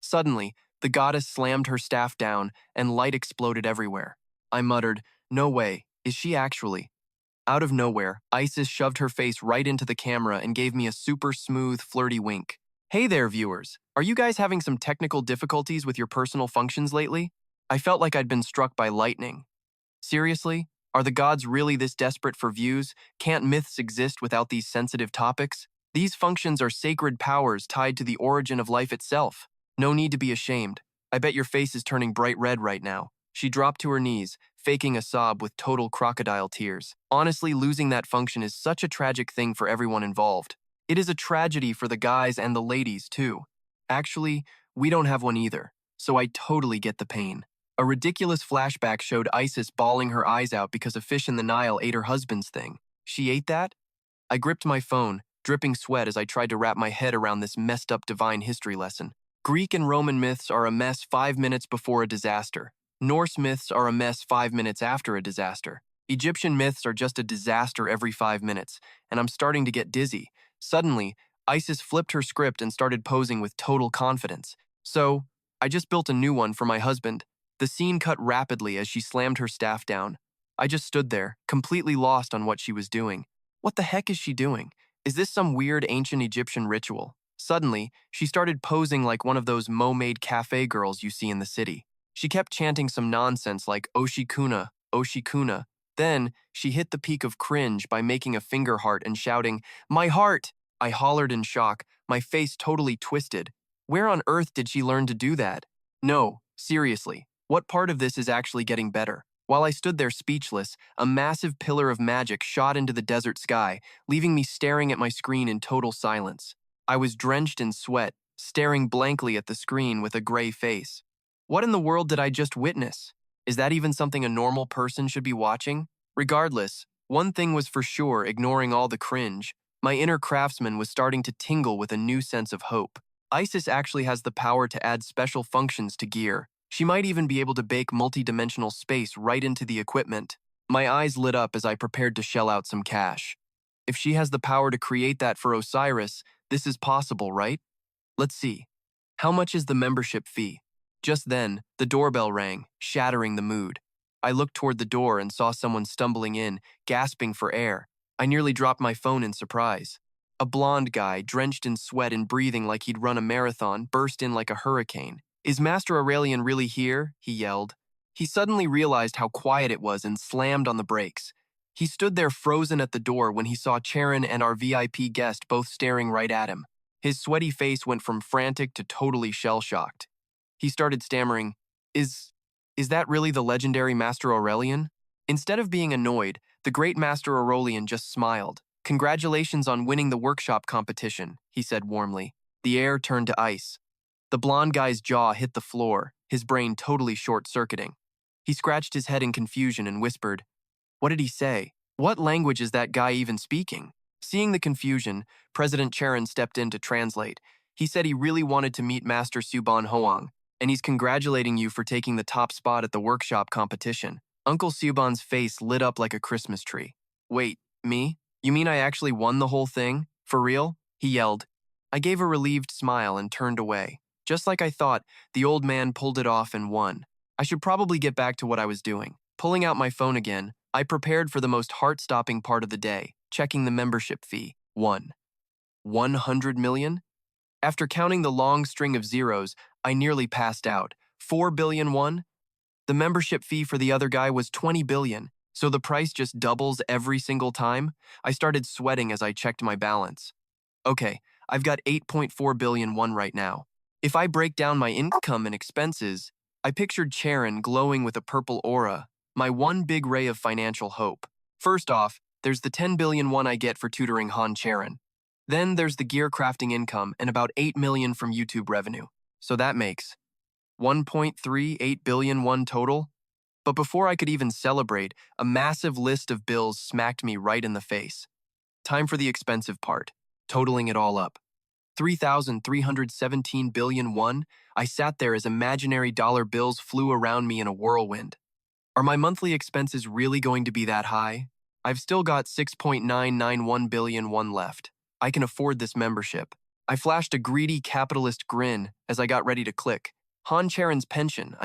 Suddenly, the goddess slammed her staff down and light exploded everywhere. I muttered, no way, is she actually? Out of nowhere, Isis shoved her face right into the camera and gave me a super smooth, flirty wink. Hey there, viewers. Are you guys having some technical difficulties with your personal functions lately? I felt like I'd been struck by lightning. Seriously? Are the gods really this desperate for views? Can't myths exist without these sensitive topics? These functions are sacred powers tied to the origin of life itself. No need to be ashamed. I bet your face is turning bright red right now. She dropped to her knees, faking a sob with total crocodile tears. Honestly, losing that function is such a tragic thing for everyone involved. It is a tragedy for the guys and the ladies, too. Actually, we don't have one either, so I totally get the pain. A ridiculous flashback showed Isis bawling her eyes out because a fish in the Nile ate her husband's thing. She ate that? I gripped my phone, dripping sweat as I tried to wrap my head around this messed up divine history lesson. Greek and Roman myths are a mess 5 minutes before a disaster. Norse myths are a mess 5 minutes after a disaster. Egyptian myths are just a disaster every 5 minutes, and I'm starting to get dizzy. Suddenly, Isis flipped her script and started posing with total confidence. So, I just built a new one for my husband. The scene cut rapidly as she slammed her staff down. I just stood there, completely lost on what she was doing. What the heck is she doing? Is this some weird ancient Egyptian ritual? Suddenly, she started posing like one of those mo-made cafe girls you see in the city. She kept chanting some nonsense like Oshikuna, Oshikuna. Then, she hit the peak of cringe by making a finger heart and shouting, "My heart!" I hollered in shock, my face totally twisted. Where on earth did she learn to do that? No, seriously, what part of this is actually getting better? While I stood there speechless, a massive pillar of magic shot into the desert sky, leaving me staring at my screen in total silence. I was drenched in sweat, staring blankly at the screen with a gray face. What in the world did I just witness? Is that even something a normal person should be watching? Regardless, one thing was for sure, ignoring all the cringe. My inner craftsman was starting to tingle with a new sense of hope. Isis actually has the power to add special functions to gear. She might even be able to bake multi-dimensional space right into the equipment. My eyes lit up as I prepared to shell out some cash. If she has the power to create that for Osiris, this is possible, right? Let's see. How much is the membership fee? Just then, the doorbell rang, shattering the mood. I looked toward the door and saw someone stumbling in, gasping for air. I nearly dropped my phone in surprise. A blonde guy, drenched in sweat and breathing like he'd run a marathon, burst in like a hurricane. "Is Master Aurelian really here?" he yelled. He suddenly realized how quiet it was and slammed on the brakes. He stood there frozen at the door when he saw Charon and our VIP guest both staring right at him. His sweaty face went from frantic to totally shell-shocked. He started stammering, Is that really the legendary Master Aurelian?" Instead of being annoyed, the great Master Aurelian just smiled. "Congratulations on winning the workshop competition," he said warmly. The air turned to ice. The blonde guy's jaw hit the floor, his brain totally short-circuiting. He scratched his head in confusion and whispered, "What did he say? What language is that guy even speaking?" Seeing the confusion, President Charon stepped in to translate. He said he really wanted to meet Master Suban Hoang, and he's congratulating you for taking the top spot at the workshop competition. Uncle Suban's face lit up like a Christmas tree. "Wait, me? You mean I actually won the whole thing? For real?" he yelled. I gave a relieved smile and turned away. Just like I thought, the old man pulled it off and won. I should probably get back to what I was doing. Pulling out my phone again, I prepared for the most heart-stopping part of the day, checking the membership fee. 100 million? After counting the long string of zeros, I nearly passed out. 4 billion won? The membership fee for the other guy was 20 billion, so the price just doubles every single time? I started sweating as I checked my balance. Okay, I've got 8.4 billion won right now. If I break down my income and expenses, I pictured Charon glowing with a purple aura, my one big ray of financial hope. First off, there's the 10 billion won I get for tutoring Han Charon. Then there's the gear crafting income and about 8 million from YouTube revenue. So that makes 1.38 billion won total. But before I could even celebrate, a massive list of bills smacked me right in the face. Time for the expensive part, totaling it all up. 3,317 billion won. I sat there as imaginary dollar bills flew around me in a whirlwind. Are my monthly expenses really going to be that high? I've still got 6.991 billion won left. I can afford this membership. I flashed a greedy capitalist grin as I got ready to click. Han Charon's pension,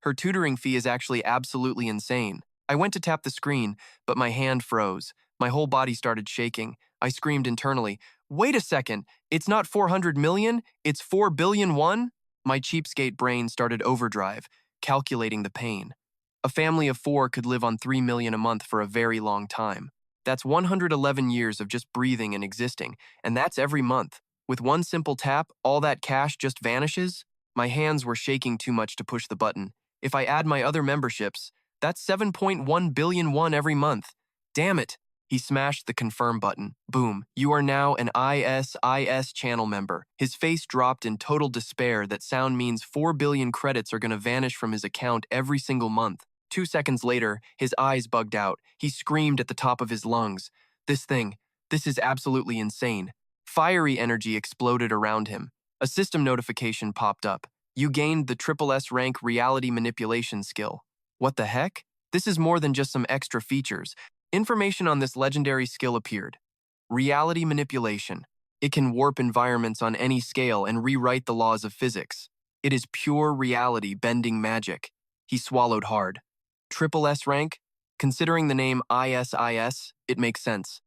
her tutoring fee is actually absolutely insane. I went to tap the screen, but my hand froze. My whole body started shaking. I screamed internally, Wait a second, it's not 400 million, it's 4 billion won? My cheapskate brain started overdrive, calculating the pain. A family of 4 could live on 3 million a month for a very long time. That's 111 years of just breathing and existing, and that's every month. With one simple tap, all that cash just vanishes? My hands were shaking too much to push the button. If I add my other memberships, that's 7.1 billion won every month. Damn it. He smashed the confirm button. Boom. You are now an ISIS channel member. His face dropped in total despair. That sound means 4 billion credits are going to vanish from his account every single month. 2 seconds later, his eyes bugged out. He screamed at the top of his lungs. This is absolutely insane. Fiery energy exploded around him. A system notification popped up. You gained the SSS-rank reality manipulation skill. What the heck? This is more than just some extra features. Information on this legendary skill appeared. Reality manipulation. It can warp environments on any scale and rewrite the laws of physics. It is pure reality bending magic. He swallowed hard. SSS rank? Considering the name ISIS, it makes sense.